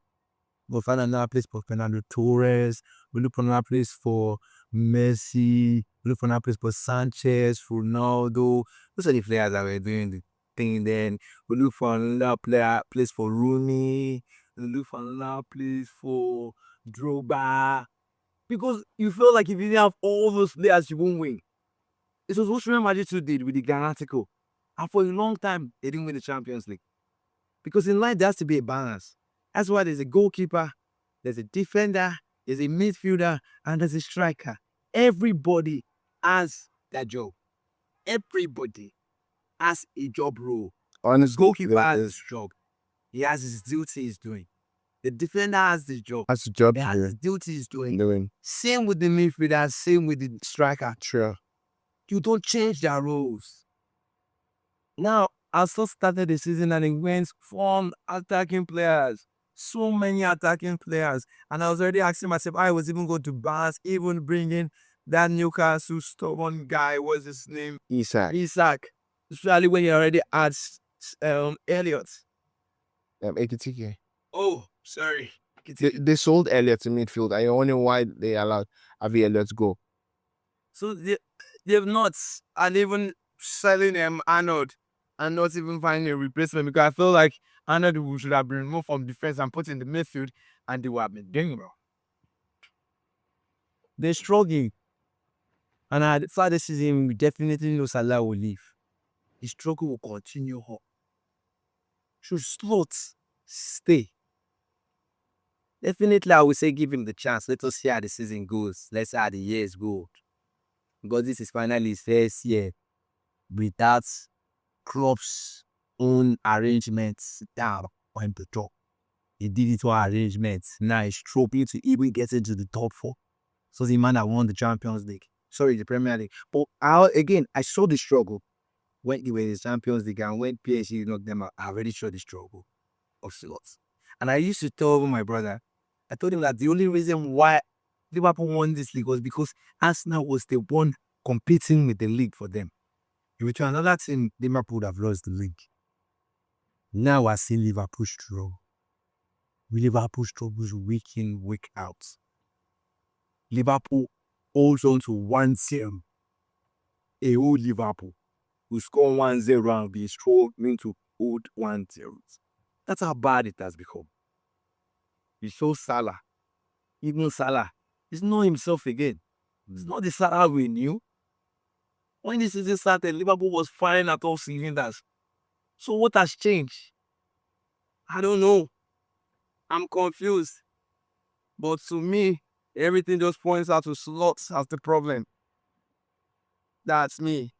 We'll find another place for Fernando Torres. We'll look for another place for Messi. We'll look for another place for Sanchez, Ronaldo. Those are the players that were doing the thing then. We'll look for another place for Rooney. We'll look for another place for Drogba. Because you feel like if you didn't have all those players, you won't win. It was what Real Madrid did with the Galactico. And for a long time, they didn't win the Champions League. Because in life, there has to be a balance. That's why there's a goalkeeper, there's a defender, there's a midfielder, and there's a striker. Everybody has their job. Everybody has a job role. Honestly, Goalkeeper has his job. He has his duty he's doing. The defender has his job. That's the job. He has his duty he's doing. Same with the midfielder, same with the striker. True. You don't change their roles. Now, I still started the season and it went from attacking players. So many attacking players. And I was already asking myself, I was even going to balance, even bringing that Newcastle stubborn guy, what's his name? Isak. Especially when you already had Elliot. Ekitike. Oh, sorry. They sold Elliot to midfield. I don't know why they allowed Avi Elliot to go. So they've not, and even selling Arnold and not even finding a replacement, because I feel like Arnold should have been removed from defense and put in the midfield, and they would have been doing well. They're struggling. And at the start of the season, we definitely know Salah will leave. The struggle will continue on. Should Slot stay? Definitely, I would say give him the chance. Let us see how the season goes. Let's see how the years go. Because this is finally his first year without Klopp's own arrangements down on the top. He did it for arrangements. Now he's struggling to even get into the top 4. So the man that won the Champions League. Sorry, the Premier League. But I saw the struggle. when they were in the Champions League and when PSG knocked them out, I already showed the struggle of slots. And I used to tell my brother, I told him that the only reason why Liverpool won this league was because Arsenal was the one competing with the league for them. If it were another team, Liverpool would have lost the league. Now I see Liverpool struggle. Liverpool struggles week in, week out. Liverpool holds on to one team. A whole Liverpool who score 1-0 and be struggling to hold 1-0. That's how bad it has become. You saw Salah. Even Salah is not himself again. It's not the Salah we knew. When the season started, Liverpool was firing at all cylinders. So what has changed? I don't know. I'm confused. But to me, everything just points out to slots as the problem. That's me.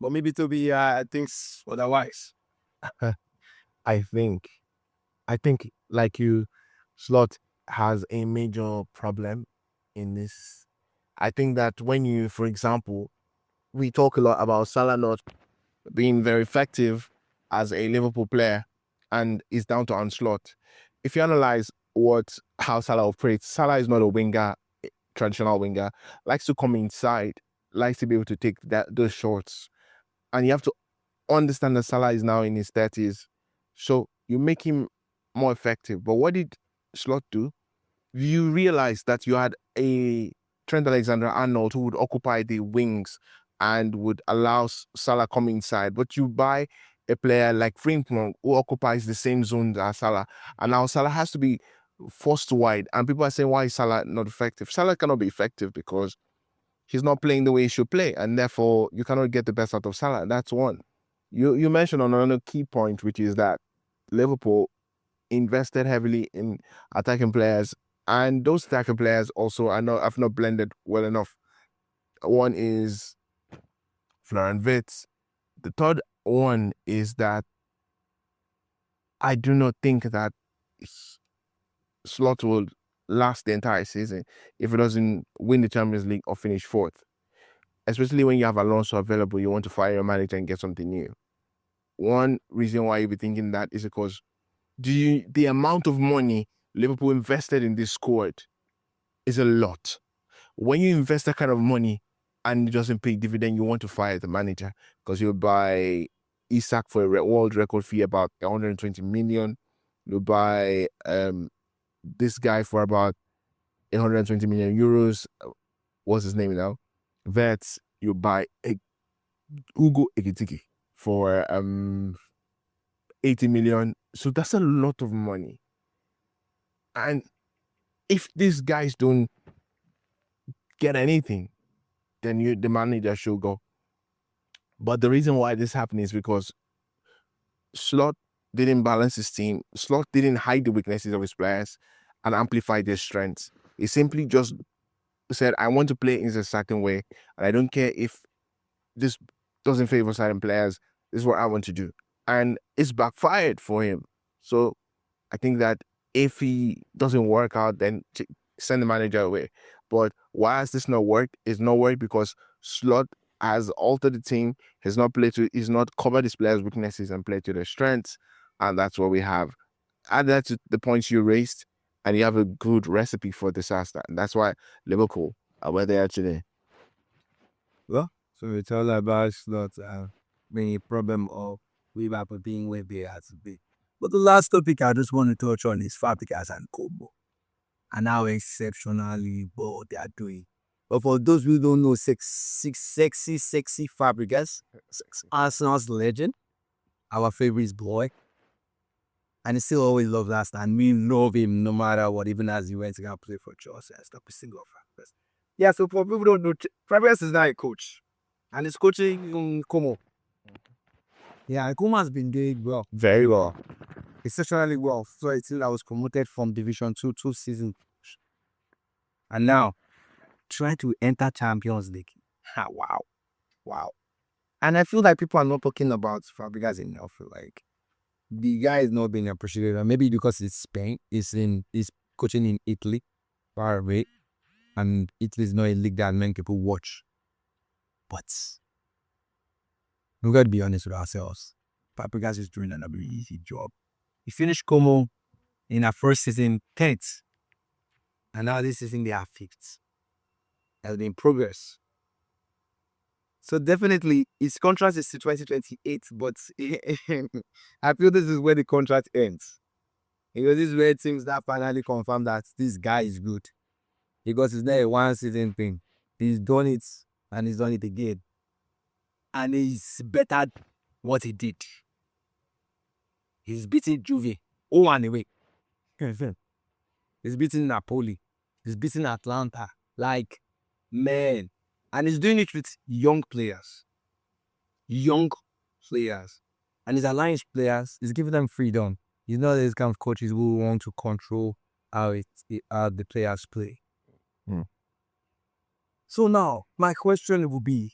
But maybe Toby thinks otherwise. I think, like you, Slot has a major problem in this. I think that when you, for example, we talk a lot about Salah not being very effective as a Liverpool player, and it's down to Slot. If you analyze how Salah operates, Salah is not a winger, traditional winger. Likes to come inside, likes to be able to take those shots, and you have to understand that Salah is now in his 30s, so you make him more effective. But what did Slot do? You realize that you had a Trent Alexander-Arnold who would occupy the wings and would allow Salah come inside. But you buy a player like Frimpong who occupies the same zone as Salah, and now Salah has to be forced wide. And people are saying, why is Salah not effective? Salah cannot be effective because he's not playing the way he should play, and therefore you cannot get the best out of Salah. That's one. You mentioned on another key point, which is that Liverpool invested heavily in attacking players, and those attacking players also have not blended well enough. One is Florian Wirtz. The third one is that I do not think that Slot will last the entire season if it doesn't win the Champions League or finish fourth. Especially when you have Alonso available, you want to fire your manager and get something new. One reason why you'll be thinking that is because the amount of money Liverpool invested in this squad is a lot. When you invest that kind of money and it doesn't pay dividend, you want to fire the manager because you'll buy Isak for a world record fee about 120 million. You'll buy this guy for about 120 million euros. What's his name now? Vets. You buy Ugo Ekitike for 80 million. So that's a lot of money. And if these guys don't get anything, then the manager should go. But the reason why this happened is because Slot didn't balance his team. Slot didn't hide the weaknesses of his players and amplify their strengths. He simply just said, I want to play in a certain way, and I don't care if this doesn't favor certain players. This is what I want to do. And it's backfired for him. So I think that if he doesn't work out, then send the manager away. But why has this not worked? It's not worked because Slot has altered the team. He's not covered his players' weaknesses and played to their strengths. And that's what we have. Add that to the points you raised, and you have a good recipe for disaster. And that's why Liverpool are where they are today. Well, so it's all about Slot being a problem of Liverpool being where they are to be. But the last topic I just want to touch on is Fabregas and Como and how exceptionally well they are doing. But for those who don't know, sexy Fabregas, Arsenal's legend, our favorite boy, and he still always loves us, and we love him no matter what, even as he went to go play for Chelsea and stuff. We still love Fabregas. Yeah, so for people who don't know, Fabregas is now a coach, and he's coaching Como. Yeah, and Como has been doing well. Very well. Exceptionally well. So I think I was promoted from Division 2 seasons. And now, trying to enter Champions League. Wow. Wow. And I feel like people are not talking about Fabregas enough. Like, the guy is not being appreciated. And maybe because it's Spain, he's coaching in Italy, far away. And Italy is not a league that many people watch. But We got to be honest with ourselves. Fabregas is doing another easy job. He finished Como in our first season 10th, and now this season they are 5th. Has been progress. So definitely his contract is to 2028, but I feel this is where the contract ends. Because this is where teams that finally confirm that this guy is good. Because it's not a one season thing. He's done it and he's done it again. And he's better at what he did. He's beating Juve. Oh, anyway. He's beating Napoli. He's beating Atlanta. Like, man. And he's doing it with young players. Young players. And he's allowing players, he's giving them freedom. You know, there's kind of coaches who want to control how the players play. So now, my question will be,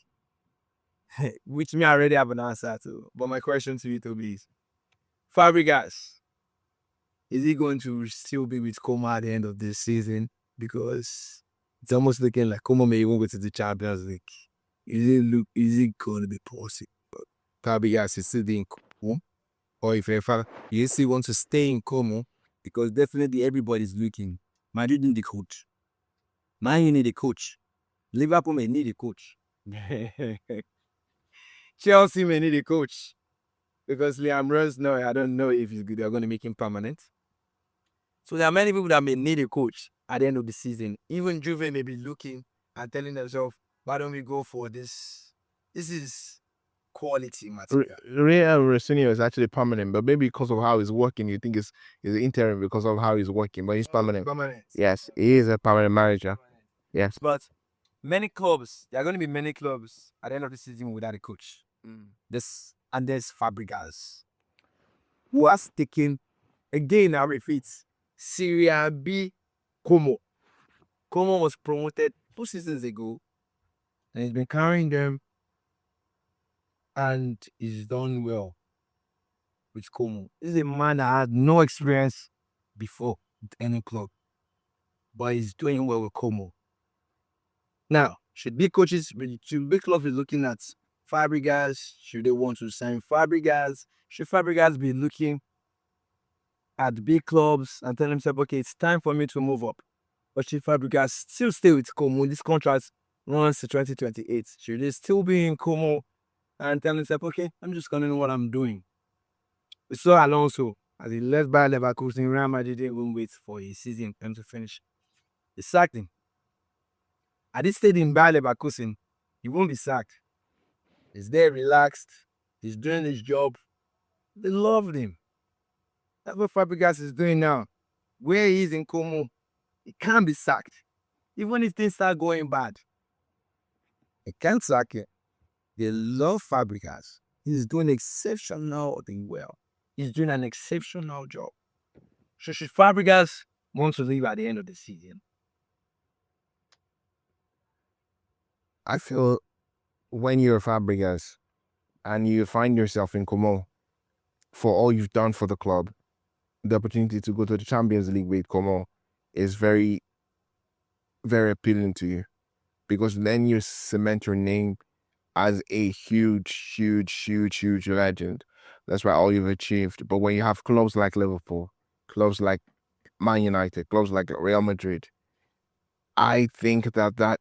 which me I already have an answer to, but my question to you to be is, Fabregas, is he going to still be with Como at the end of this season? Because it's almost looking like Como may even go to the Champions League. Is it going to be possible? Fabregas is still in Como? Or if you still want to stay in Como, because definitely everybody's looking. Madrid need the coach. Man, you need a coach. Liverpool may need a coach. Chelsea may need a coach. Because Liam Rose, no, I don't know if they're going to make him permanent. So there are many people that may need a coach at the end of the season. Even Juve may be looking and telling themselves, why don't we go for this? This is quality material. Real Rosinio is actually permanent, but maybe because of how he's working, you think it's interim because of how he's working, but he's permanent. Yes, he is a permanent manager. Yes. But many clubs, there are going to be many clubs at the end of the season without a coach. And there's Fabregas, who has taken, again, I repeat, Serie B Como. Como was promoted 2 seasons ago, and he's been carrying them, and he's done well with Como. This is a man that had no experience before with any club, but he's doing well with Como. Now, should big clubs be looking at Fabregas? Should they want to sign Fabregas? Should Fabregas be looking at big clubs and tell himself, okay, it's time for me to move up? But should Fabregas still stay with Como? This contract runs to 2028. Should he still be in Como and tell himself, okay, I'm just gonna know what I'm doing? We saw Alonso as he left Bayer Leverkusen. Real Madrid didn't even wait for his season to finish. They sacked him. Had he stayed in Bayer Leverkusen, he won't be sacked. He's there relaxed. He's doing his job. They loved him. That's what Fabregas is doing now. Where he is in Como, he can't be sacked. Even if things start going bad, they can't sack him. They love Fabregas. He's doing exceptionally well. He's doing an exceptional job. So should Fabregas want to leave at the end of the season? I feel when you're Fabregas and you find yourself in Como for all you've done for the club, the opportunity to go to the Champions League with Como is very, very appealing to you, because then you cement your name as a huge legend. That's why all you've achieved. But when you have clubs like Liverpool, clubs like Man United, clubs like Real Madrid, I think that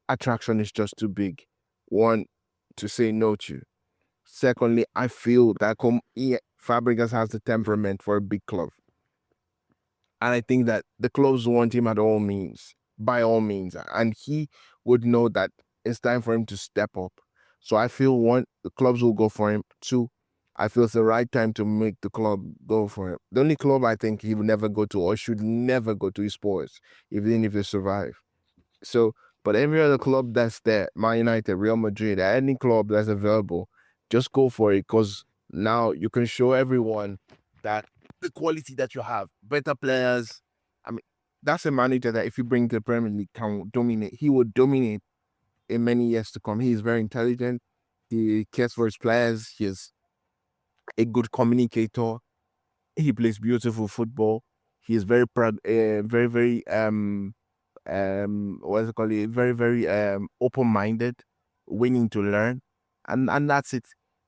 attraction is just too big. One, to say no to. Secondly, I feel that Fabregas has the temperament for a big club. And I think that the clubs want him at all means, by all means. And he would know that it's time for him to step up. So I feel, one, the clubs will go for him. Two, I feel it's the right time to make the club go for him. The only club I think he will never go to, or should never go to, is Spurs, even if they survive. So, but every other club that's there, Man United, Real Madrid, any club that's available, just go for it, because now you can show everyone that the quality that you have, better players. I mean, that's a manager that if you bring to the Premier League can dominate. He will dominate in many years to come. He is very intelligent. He cares for his players. He is a good communicator. He plays beautiful football. He is very proud, very what's it called? Very open-minded, willing to learn, and that's it.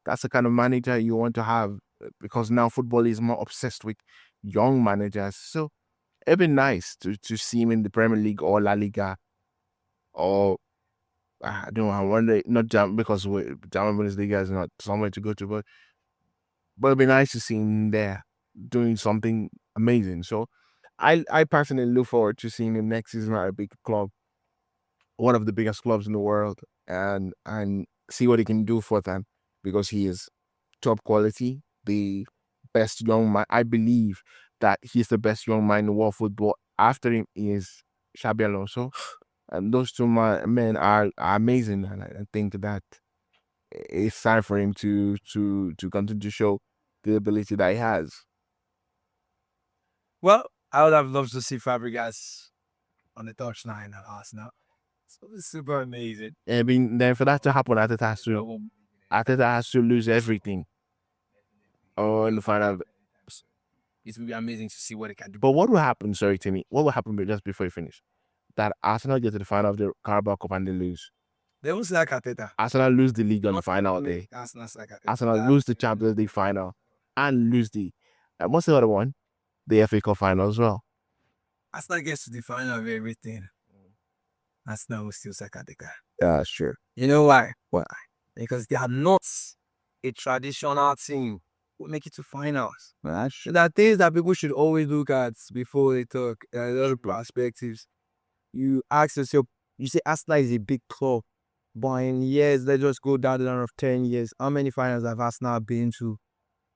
that's the kind of manager you want to have because now football is more obsessed with young managers. So it'd be nice to see him in the Premier League or La Liga or I don't know. I wonder not Jam because German Bundesliga is not somewhere to go to, but it'd be nice to see him there doing something amazing. So I personally look forward to seeing him next season at a big club, one of the biggest clubs in the world, and see what he can do for them because he is top quality, the best young man. I believe that he's the best young man in world football. After him is Xabi Alonso, and those two men are amazing. And I think that it's time for him to continue to show the ability that he has. Well, I would have loved to see Fabregas on the touchline at Arsenal. So it's super amazing. I mean, then for that to happen, Arteta has to lose everything. Oh, in the final. It will be amazing to see what they can do. But what will happen? Sorry, Timmy. What will happen just before you finish? That Arsenal get to the final of the Carabao Cup and they lose. They won't like Arteta. Arsenal lose the league on the final day. Arsenal's like Arteta. Arsenal lose the Champions League final and lose the what's the other one? The FA Cup final as well. Arsenal gets to the final of everything. Arsenal will still like Arteta. Yeah, sure. You know why? Why? Because they are not a traditional team who make it to finals. That's There are things that people should always look at before they talk. There are a lot of perspectives. You ask yourself, you say Arsenal is a big club, but in years, let's just go down the line of 10 years. How many finals have Arsenal been to?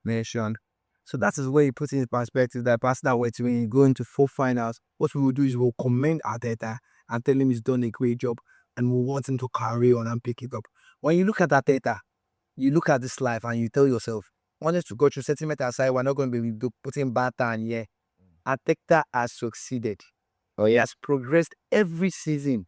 Mentioned. So that is where you put in perspective that Arsenal were to win, go into 4 finals. What we will do is we'll commend Arteta and tell him he's done a great job and we want him to carry on and pick it up. When you look at Arteta, you look at this life and you tell yourself, honest to go through sentiment aside, we're not going to be putting banter and yeah. Arteta has succeeded. Oh He yeah. has progressed every season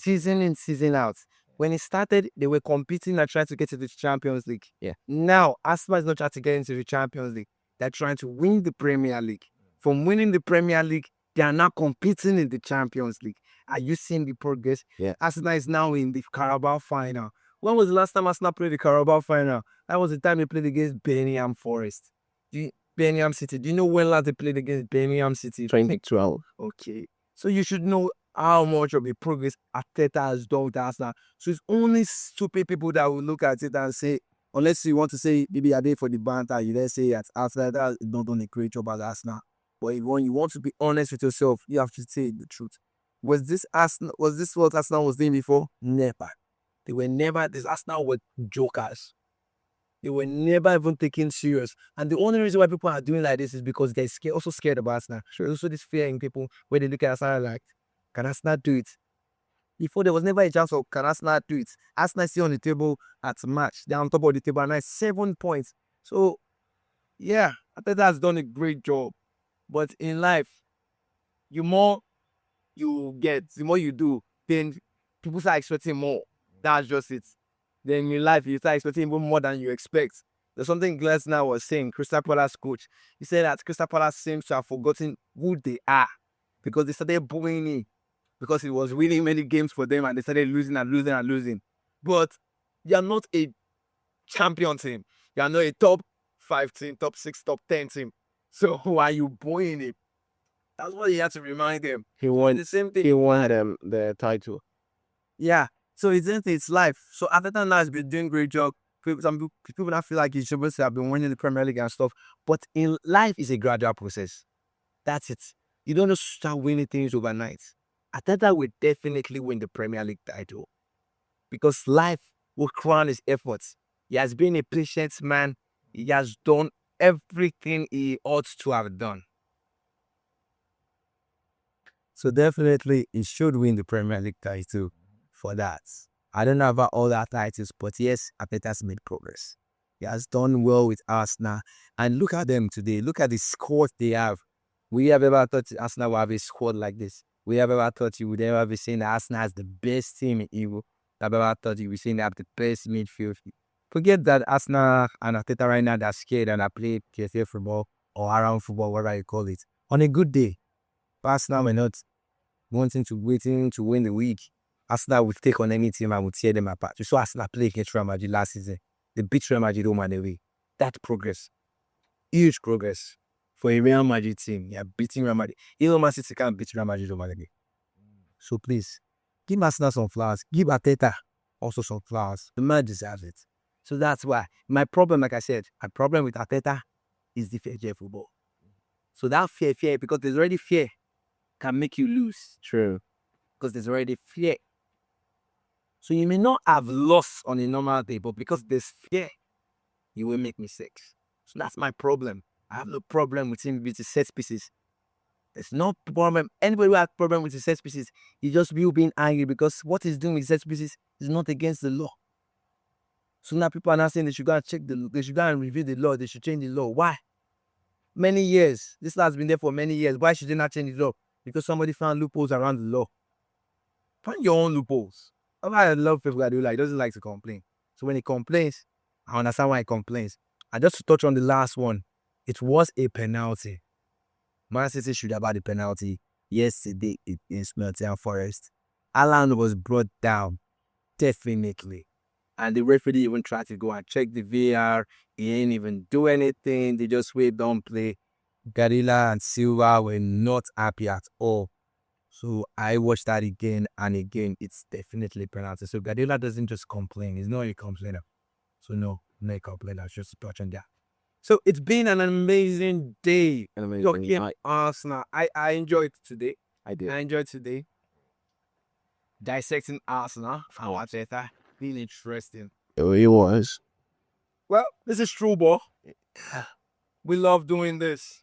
in, season out. When he started, they were competing and trying to get to the Champions League. Yeah. Now, Arsenal is not trying to get into the Champions League. They're trying to win the Premier League. From winning the Premier League, they are now competing in the Champions League. Are you seeing the progress? Yeah. Arsenal is now in the Carabao final. When was the last time Arsenal played the Carabao final? That was the time they played against Birmingham Forest. Birmingham City. Do you know when last they played against Birmingham City? 2012. Okay. So you should know how much of a progress Arteta has done with Arsenal. So it's only stupid people that will look at it and say, unless you want to say maybe a day for the banter, you then say that Arteta has not done a great job at Arsenal. But when you want to be honest with yourself, you have to say the truth. Was this what Arsenal was doing before? Never. They were never. This Arsenal were jokers. They were never even taken serious. And the only reason why people are doing like this is because they're also scared of Arsenal. There's also this fear in people where they look at Arsenal like, can Arsenal do it? Before, there was never a chance of can Arsenal do it. Arsenal is still on the table at March. They're on top of the table and now 7 points. So, yeah, Arteta has done a great job. But in life, the more you get, the more you do, then people start expecting more. That's just it. Then in life, you start expecting even more than you expect. There's something Glasner was saying, Crystal Palace coach. He said that Crystal Palace seems to have forgotten who they are because they started booing him because he was winning many games for them and they started losing and losing and losing. But you are not a champion team. You are not a top 5 team, top 6, top 10 team. So why are you booing him? That's what you have to remind them. He won The same thing. He won the title. Yeah. So it's life. So Arteta now has been doing a great job. Some people now feel like he's supposed to have been winning the Premier League and stuff. But in life, it's a gradual process. That's it. You don't just start winning things overnight. Arteta will definitely win the Premier League title. Because life will crown his efforts. He has been a patient man. He has done everything he ought to have done. So definitely, he should win the Premier League title for that. I don't know about all that titles, but yes, Arteta's made progress. He has done well with Arsenal. And look at them today. Look at the squad they have. We have ever thought Arsenal will have a squad like this. We have ever thought you would ever be saying that Arsenal has the best team in Europe. I've ever thought you would be saying they have the best midfield. Forget that Arsenal and Arteta right now, they're scared and they play PFA football or around football, whatever you call it. On a good day, Arsenal may not waiting to win the league. Arsenal would take on any team and would tear them apart. We saw Arsenal play against Real Madrid last season. They beat Real Madrid home and away. That's progress. Huge progress for a Real Madrid team. You're beating Real Madrid. Even Man City can't beat Real Madrid home and away. So please, give Arsenal some flowers. Give Arteta also some flowers. The man deserves it. So that's why. My problem, like I said, my problem with Arteta is the fear football. So that fear, because there's already fear, can make you lose. True. Because there's already fear. So you may not have lost on a normal day, but because there's fear, you will make mistakes. So that's my problem. I have no problem with him with the set pieces. There's no problem. Anybody who has problem with the set pieces, he just you being angry because what he's doing with set pieces is not against the law. So now people are not saying they should go and check they should go and review the law, they should change the law. Why? Many years. This law has been there for many years. Why should they not change the law? Because somebody found loopholes around the law. Find your own loopholes. I love Pep Guardiola. He doesn't like to complain. So when he complains, I understand why he complains. And just to touch on the last one, it was a penalty. Man City should have had a penalty yesterday against Nottingham Forest. Alan was brought down, definitely. And the referee even tried to go and check the VAR. He didn't even do anything. They just waved on play. Guardiola and Silva were not happy at all. So I watched that again and again. It's definitely penalty. So Guardiola doesn't just complain. He's not a complainer. So no a complainer. Just touch on that. So it's been an amazing day. Talking Arsenal. I enjoyed today. I did. I enjoyed today. Dissecting Arsenal. Arteta. Really interesting. It was. Well, this is True Ball. We love doing this.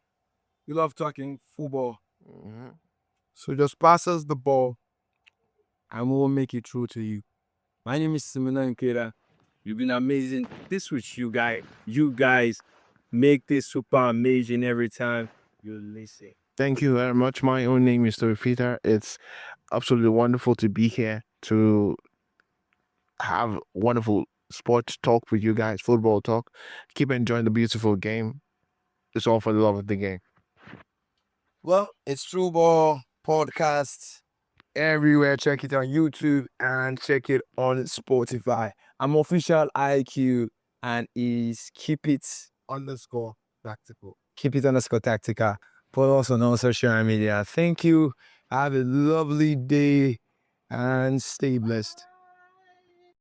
We love talking football. So just pass us the ball and we'll make it through to you. My name is Simona Nkeda. You've been amazing. This with you guys. You guys make this super amazing every time you listen. Thank you very much. My own name is Peter. It's absolutely wonderful to be here to have wonderful sports talk with you guys, football talk. Keep enjoying the beautiful game. It's all for the love of the game. Well, it's True Ball Podcast everywhere. Check it on YouTube and check it on Spotify. I'm official IQ and is keep it underscore tactical. Keep it underscore tactical. Follow us on all social media. Thank you. Have a lovely day and stay blessed.